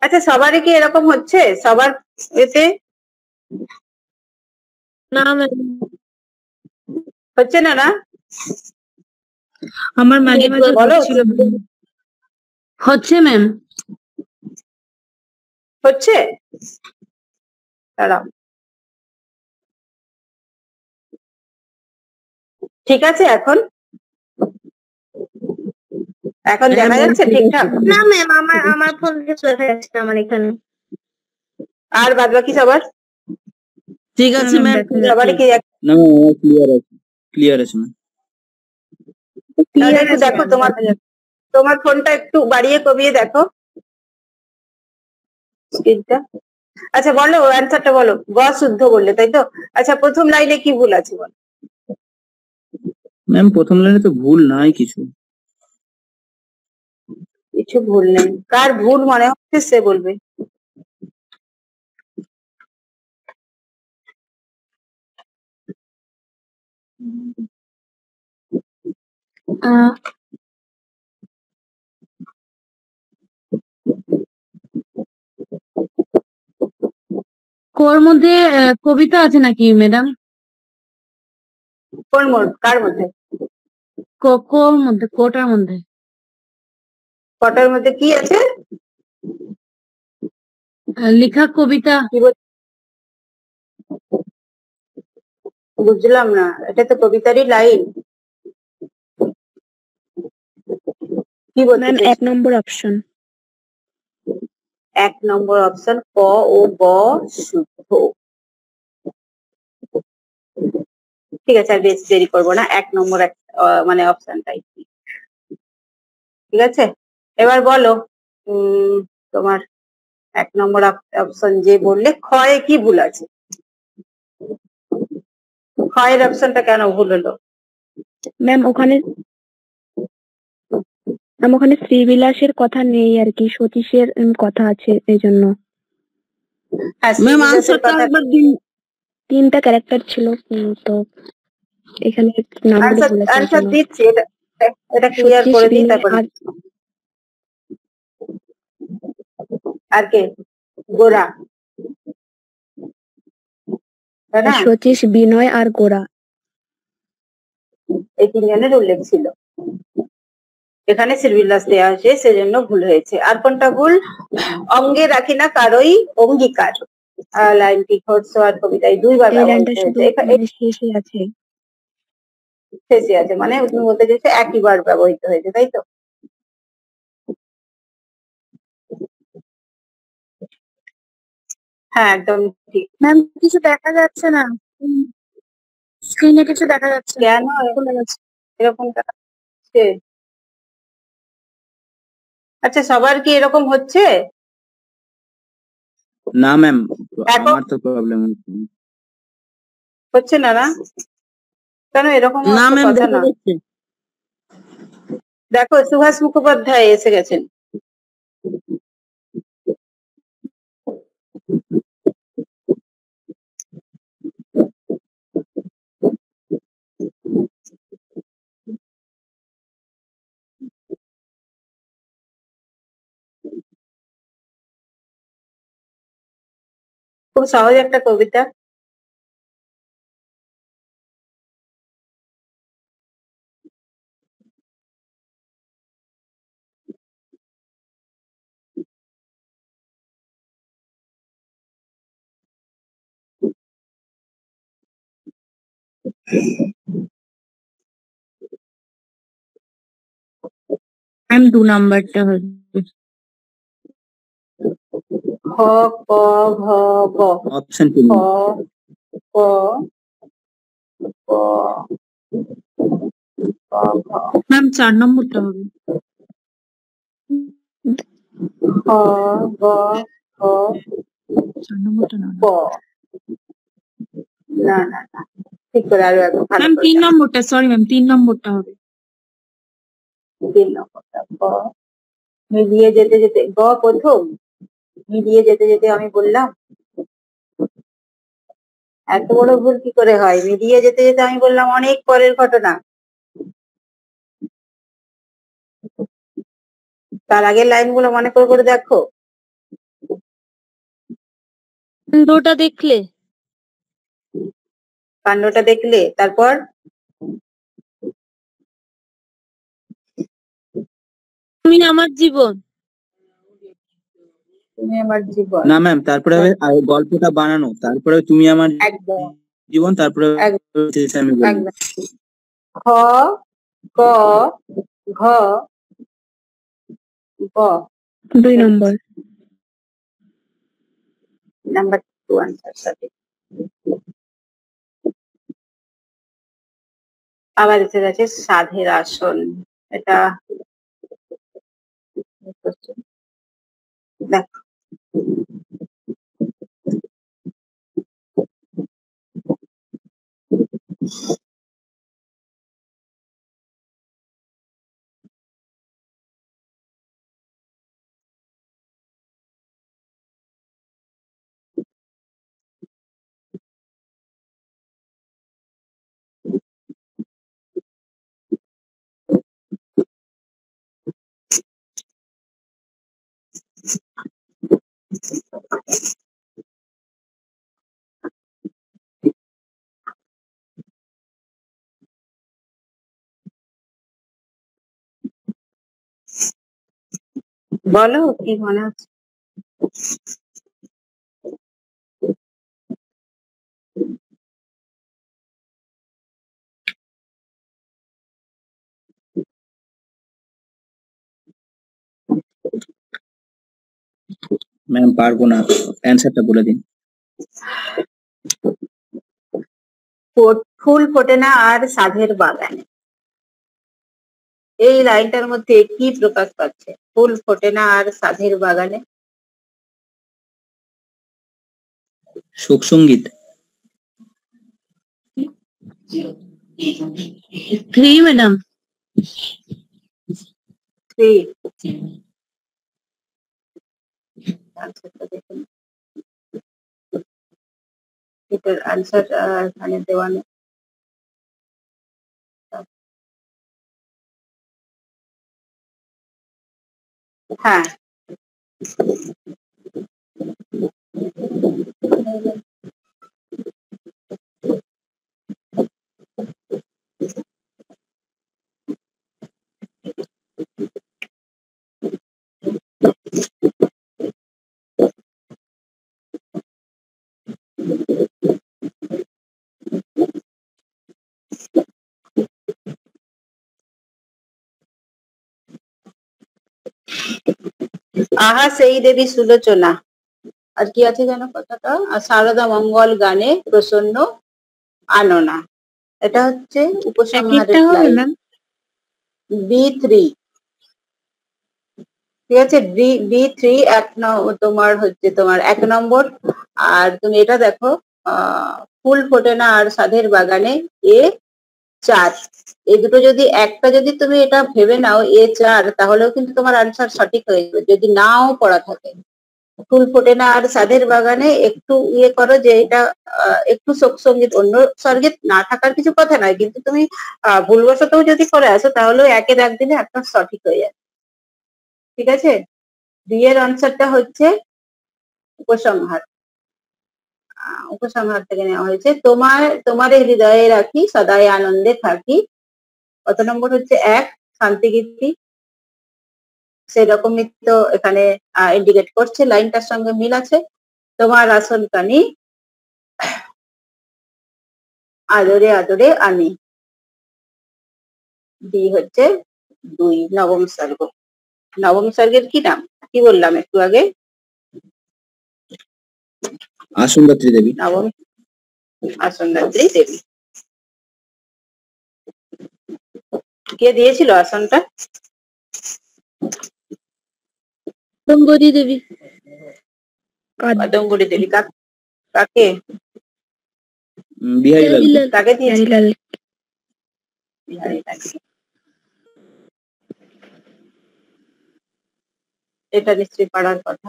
আচ্ছা, সবারই কি এরকম হচ্ছে? সবার এতে না ম্যাম, হচ্ছে না? না আমার মাঝে মাঝে বলো, হচ্ছিল। হচ্ছে ম্যাম। হচ্ছে? দাঁড়াও, ঠিক আছে, এখন এখন দেখা যাচ্ছে ঠিকঠাক? না ম্যাম, আমার ফোন থেকে দেখা যাচ্ছে না আমার এখানে। আর বাদ বাকি সবার? ঠিক আছে ম্যাম, ম্যাম। দেখা যাচ্ছে। সবারই কি না ক্লিয়ার আছে, ক্লিয়ার আছে ম্যাম। তাহলে একটু দেখো, তোমার ফোনটা একটু বাড়িয়ে কমিয়ে দেখো স্ক্রিনটা। আচ্ছা বলো, অ্যান্সারটা বলো। গ শুদ্ধ বললে, তাই তো? আচ্ছা, প্রথম লাইনে কি ভুল আছে বলো? ম্যাম প্রথম লাইনে তো ভুল নাই কিছু। কিছু ভুল নেই। কার ভুল মনে হচ্ছে সে বলবে। কোর মধ্যে কবিতা আছে নাকি ম্যাডাম? কোন মোড? কার মধ্যে? কোর মধ্যে, কোটার মধ্যে। কটার মধ্যে কি আছে? লেখা কবিতা। কি বুঝলাম না, এটা তো কবিতারই লাইন। কি বলতে ম্যাম চাইছো? 1 নম্বর অপশন। 1 নম্বর অপশন, ক ও গ শুদ্ধ। ঠিক আছে, আর বেশ দেরি করবো না, 1 নম্বর মানে অপশনটাই ঠিক আছে। এবার বলো, তোমার 1 নম্বর অপশন যে বললে, ক্ষয়ে কি ভুল আছে? ক্ষয়ের অপশনটা কেন ভুল হলো? ম্যাম ওখানে শ্রীবিলাসের কথা নেই আর কি, সতীশের কথা আছে এই জন্য। হ্যাঁ, ম্যাম শ্রীবিলাসের আনসারটা কথা। একবার দিন। 3টা ক্যারেক্টার ছিল, তো এখানে নামগুলো ভুল আছে এই আনসার জন্য। দিচ্ছি, এটা ক্লিয়ার সতীশ, করে দিই, বিনয় তারপরে। আর আর কে? গোরা, তাই না? সতীশ, বিনয় আর গোরা। এই 3 জনের উল্লেখ ছিল। এখানে শ্রীবিলাস দেওয়া হয়েছে, সেজন্য ভুল হয়েছে। আর কোনটা ভুল? অঙ্গে রাখি না কারোই অঙ্গীকার, লাইনটি ঘটছো আর কবিতায় 2 বার এই লাইনটা ব্যবহৃত শুধু হয়েছে। মানে শেষে আছে। শেষে আছে মানে তুমি বলতে চাইছো একই বার ব্যবহৃত হয়েছে, তাই তো? হ্যাঁ একদম ঠিক। ম্যাম কিছু দেখা যাচ্ছে না, স্ক্রিনে কিছু দেখা যাচ্ছে না, কেন খুলে গেছে। এরকম হচ্ছে? আচ্ছা সবার কি এরকম হচ্ছে? না ম্যাম, এখন আমার তো প্রবলেম হচ্ছে না? না কেন এরকম না হওয়ার তো ম্যাম, কথা দেখা না। যাচ্ছে। দেখো সুভাষ মুখোপাধ্যায় এসে গেছেন। খুব সহজ একটা কবিতা। ম্যাম 2 নাম্বারটা হবে। খ ক ঘ গ। অপশন খ ক ক ক ঘ। ম্যাম 4 নম্বরটা হবে। খ গ ঘ 4 নম্বরটা না। ক। না না না, ঠিক করে আরো একবার ভালো ম্যাম করে 3 দেখো। নম্বরটা, সরি ম্যাম 3 নম্বরটা হবে। 3 নম্বরটা ক। মিলিয়ে যেতে যেতে গ প্রথম, মিলিয়ে যেতে যেতে আমি বললাম। এত বড় ভুল কি করে হয়? মিলিয়ে যেতে যেতে আমি বললাম অনেক পরের ঘটনা। তার আগের লাইনগুলো মনে করে করে দেখো। কাণ্ডটা দেখলে কাণ্ডটা দেখলে তারপর তুমি আমার জীবন। তুমি আমার জীবন। না ম্যাম, তারপরে হবে গল্পটা বানানো, তারপরে তুমি আমার একদম জীবন, তারপরে একদম আমি বলবো। একদম। খ ক ঘ গ। 2 নম্বর। নাম্বার 2 আনসার সঠিক। আবার এসে গেছে সাধের আসন। এটা দেখো। বলো কি মনে হচ্ছে? ম্যাম পারবো না, অ্যান্সারটা বলে দিন। ফুল ফোটে না আর সাধের বাগানে। এই লাইনটার মধ্যে কি প্রকাশ পাচ্ছে? ফুল ফোটে না আর সাধের বাগানে। শোক সঙ্গীত। 3 ম্যাডাম। 3 আনসারটা দেখুন। এটার আনসার এখানে দেওয়া নেই। হ্যাঁ আহা সেই দেবী সুলোচনা, আর কি আছে যেন কথাটা, আর সারদা মঙ্গল গানে প্রসন্ন আননা, এটা হচ্ছে এক উপসংহারের একটা হবে লাইন। ম্যাম। B3, ঠিক আছে, B3 তোমার হচ্ছে তোমার 1 নম্বর। আর তুমি এটা দেখো, ফুল ফোটে না আর সাধের বাগানে A4, এই দুটো যদি একটা যদি তুমি এটা ভেবে নাও A4, তাহলেও কিন্তু তোমার আনসার সঠিক হয়ে যাবে যদি নাও পড়া থাকে। ফুল ফোটে না আর সাধের বাগানে একটু ইয়ে করো যে এটা একটু শোক সঙ্গীত, অন্য সঙ্গীত না থাকার কিছু কথা নয়, কিন্তু তুমি ভুলবশতও যদি করে আসো তাহলেও একে দাগ দিলে একটা সঠিক হয়ে যাবে। ঠিক আছে, ডি এর আনসারটা হচ্ছে উপসংহার। উপসংহার থেকে নেওয়া হয়েছে। তোমার এই হৃদয়ে রাখি সদাই আনন্দে থাকি, কত নম্বর হচ্ছে 1, শান্তিগীতি। সেরকমই তো এখানে ইন্ডিকেট করছে, লাইনটার সঙ্গে মিল আছে। তোমার আসল কানি আদরে আদরে আনি, ডি হচ্ছে 2, নবম সর্গ। নবম সর্গের কি নাম, কি বললাম একটু আগে? আসনদাত্রী দেবী। নবম আসনদাত্রী দেবী। কে দিয়েছিল আসনটা? কদম্বরী দেবী। কদম্বরী দেবী। কাকে বিহারীলাল। কাকে দিয়েছিল? বিহারীলাল। বিহারীলালকে। এটা নিশ্চয়ই পারার কথা।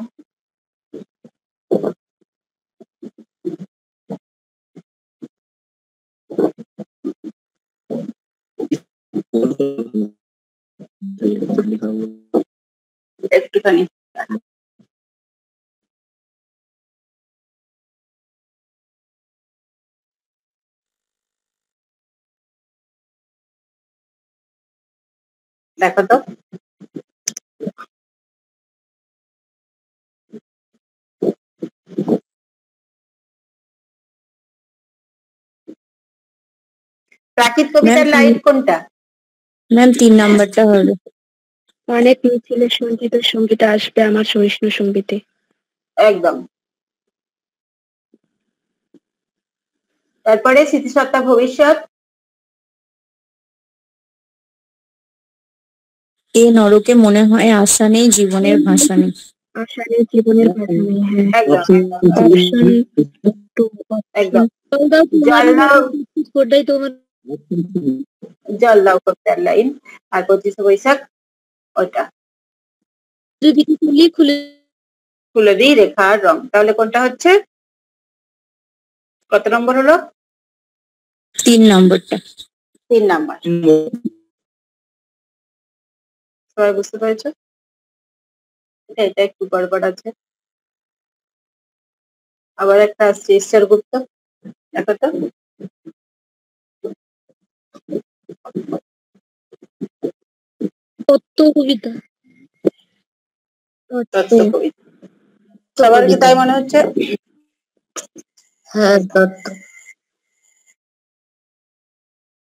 একটুখানি দেখো তো, প্রাকৃত কবিতার লাইন কোনটা? ম্যাম 3 নাম্বারটা হবে। অনেক মিছিলের সঞ্চিত সঙ্গীতে আসবে আমার সহিষ্ণু সঙ্গীতে। একদম। তারপরে স্মৃতিসত্তা ভবিষ্যৎ। এ নরকে মনে হয় আশা নেই, জীবনের ভাষা নেই। আশা নেই, জীবনের ভাষা নেই। হ্যাঁ, একদম অপশন 2। একদম। তোমার জল দাও, কোনটাই তোমার জল দাও কবিতার লাইন। আর 25শে বৈশাখ ওটা, যদি খুলি খুলে খুলে দিই রেখার রং। তাহলে কোনটা হচ্ছে, কত নম্বর হলো? 3 নম্বরটা। 3 নাম্বার। সবাই বুঝতে পেরেছো? এটা একটু গড়বড় আছে। আবার একটা আসছে ঈশ্বরগুপ্ত, দেখো তো। তত্ত্ব কবিতা। তত্ত্ব কবিতা। সবার কি তাই মনে হচ্ছে? হ্যাঁ, তত্ত্ব।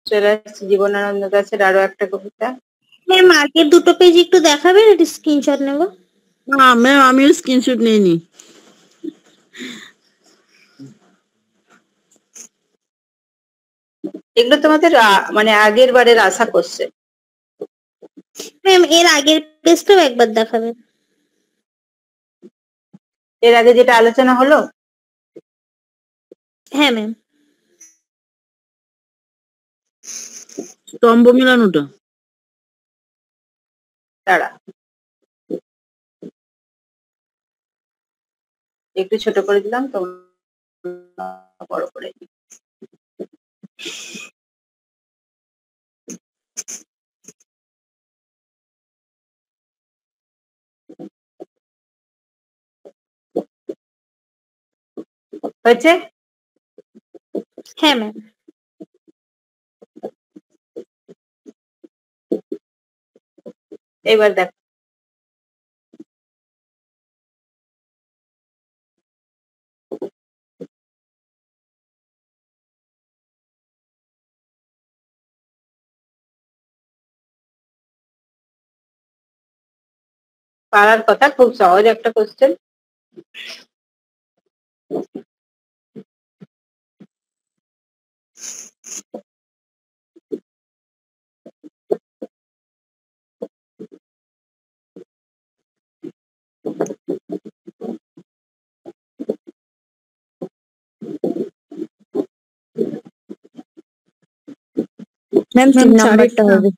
চলে আসছে জীবনানন্দ দাশের আরো একটা কবিতা। ম্যাম আগের দুটো পেজ একটু দেখাবেন, একটু স্ক্রিনশট নেব। না ম্যাম, আমিও স্ক্রিনশট নিইনি। এগুলো তোমাদের মানে আগের বারের আশা করছে। ম্যাম এর আগের পেজটাও একবার দেখাবেন। এর আগে যেটা আলোচনা হলো, হ্যাঁ ম্যাম। স্তম্ভ মিলানোটা। তারা একটু ছোট করে দিলাম, তোমরা বড় করে দিই। হয়েছে? হ্যাঁ ম্যাম। এবার দেখো, পারার কথা, খুব সহজ একটা কোশ্চেন। ম্যাম ম্যাম 3 নাম্বারটা চারেরটা। হবে।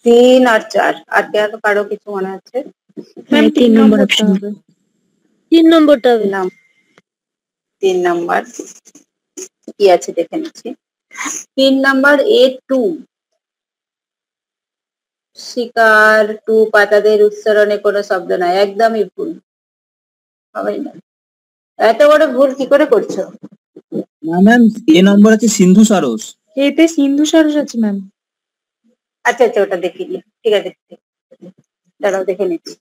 3 আর 4, আর কারো কিছু মনে আছে? ম্যাম হ্যাঁ 3 নম্বর নম্বরটা অপশন হবে। 3 নম্বরটা হবে। 3 নাম্বার কি আছে দেখে নিচ্ছি। 3 নাম্বার A2, শিকার টু পাতাদের উচ্চারণে কোনো শব্দ নাই, একদমই ভুল, হবেই না। এত বড় ভুল কি করে করছো? না ম্যাম, এ নম্বর আছে সিন্ধু সারস। এতে সিন্ধু সরস আছে ম্যাম। আচ্ছা আচ্ছা, ওটা দেখিনি, ঠিক আছে, দাঁড়াও দেখে নিচ্ছি।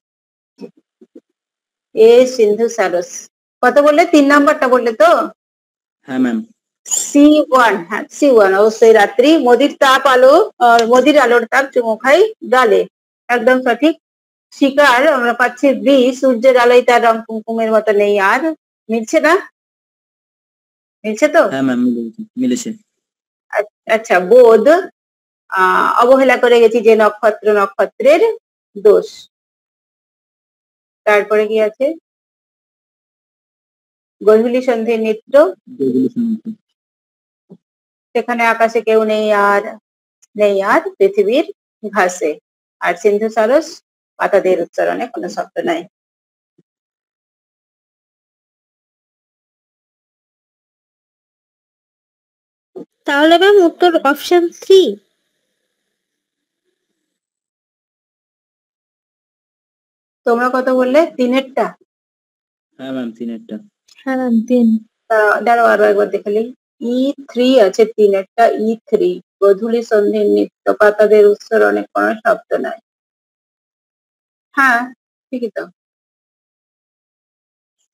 এ সিন্ধু সারস, কত বললে? 3 নাম্বারটা বললে তো? হ্যাঁ ম্যাম। C1, হ্যাঁ C1 অবশ্যই। রাত্রি মোদির তাপ আলো, মোদির আলোর তাপ চুমো খাই গালে, একদম সঠিক। শিকার আমরা পাচ্ছি বি, সূর্যের আলোয় তার রং কুমকুমের মতো নেই আর, মিলছে না? মিলছে তো? হ্যাঁ ম্যাম, মিলেছে। আচ্ছা, বোধ অবহেলা করে গেছি যে নক্ষত্র নক্ষত্রের দোষ। তারপরে কি আছে? গধূলি সন্ধ্যের নৃত্য, সেখানে আকাশে কেউ নেই আর, নেই আর পৃথিবীর ঘাসে। আর সিন্ধু সারস পাতাদের উচ্চারণে কোনো শব্দ নাই। তাহলে ম্যাম উত্তর অপশন 3। তোমরা কত বললে? 3-এরটা? হ্যাঁ ম্যাম, 3-এরটা। হ্যাঁ ম্যাম 3। দাঁড়াও আরো একবার দেখে নিই। E3 আছে 3-এরটা, E3 গধূলি সন্ধ্যের নৃত্য পাতাদের উচ্চারণে কোনো শব্দ নাই। হ্যাঁ ঠিকই তো।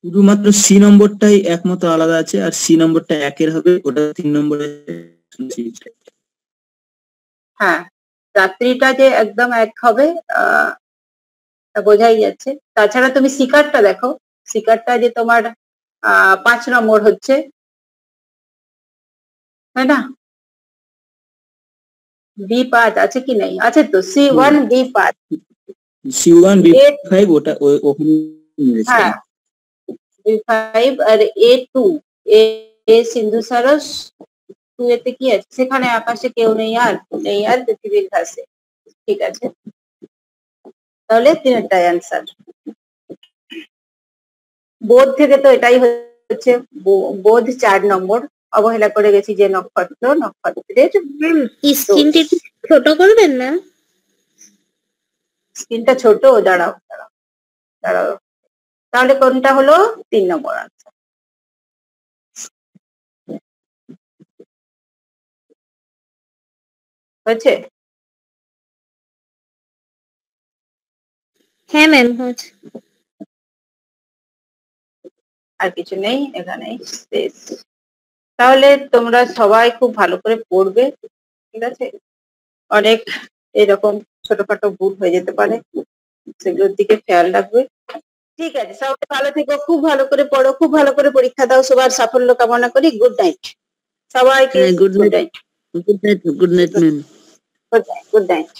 শুধুমাত্র সি নম্বরটাই একমত আলাদা আছে, আর সি নম্বরটা 1-এর হবে, ওটা 3 নম্বরে। হ্যাঁ, রাত্রিটা যে একদম এক হবে তা বোঝাই যাচ্ছে। তাছাড়া তুমি শিকারটা দেখো, শিকারটা যে তোমার 5 নম্বর হচ্ছে, তাই না? B5 আছে কি নেই? আছে তো, C1 B5। C1 B5 ওটা ওখানে মিলেছে। হ্যাঁ B5 আর A2, এ সিন্ধু সারস 2 এতে কি আছে? সেখানে আকাশে কেউ নেই আর, নেই আর পৃথিবীর ঘাসে। ঠিক আছে, তাহলে 3-এরটাই অ্যান্সার। বোধ থেকে তো এটাই হচ্ছে, বোধ 4 নম্বর, অবহেলা করে গেছি যে নক্ষত্র নক্ষত্রের স্ক্রিনটা একটু ছোট করবেন না? স্ক্রিনটা ছোট, দাঁড়াও দাঁড়াও দাঁড়াও। তাহলে কোনটা হলো 3 নম্বর আনসার? হয়েছে? হ্যাঁ ম্যাম হচ্ছে। আর কিছু নেই এখানে, শেষ। তাহলে তোমরা সবাই খুব ভালো করে পড়বে, ঠিক আছে? অনেক এরকম ছোটখাটো ভুল হয়ে যেতে পারে, সেগুলোর দিকে খেয়াল রাখবে। ঠিক আছে, সবাই ভালো থেকো, খুব ভালো করে পড়ো, খুব ভালো করে পরীক্ষা দাও, সবার সাফল্য কামনা করি। গুড নাইট সবাইকে। হ্যাঁ, good good night. Night. Good night, good night ma'am. Good night. Good night.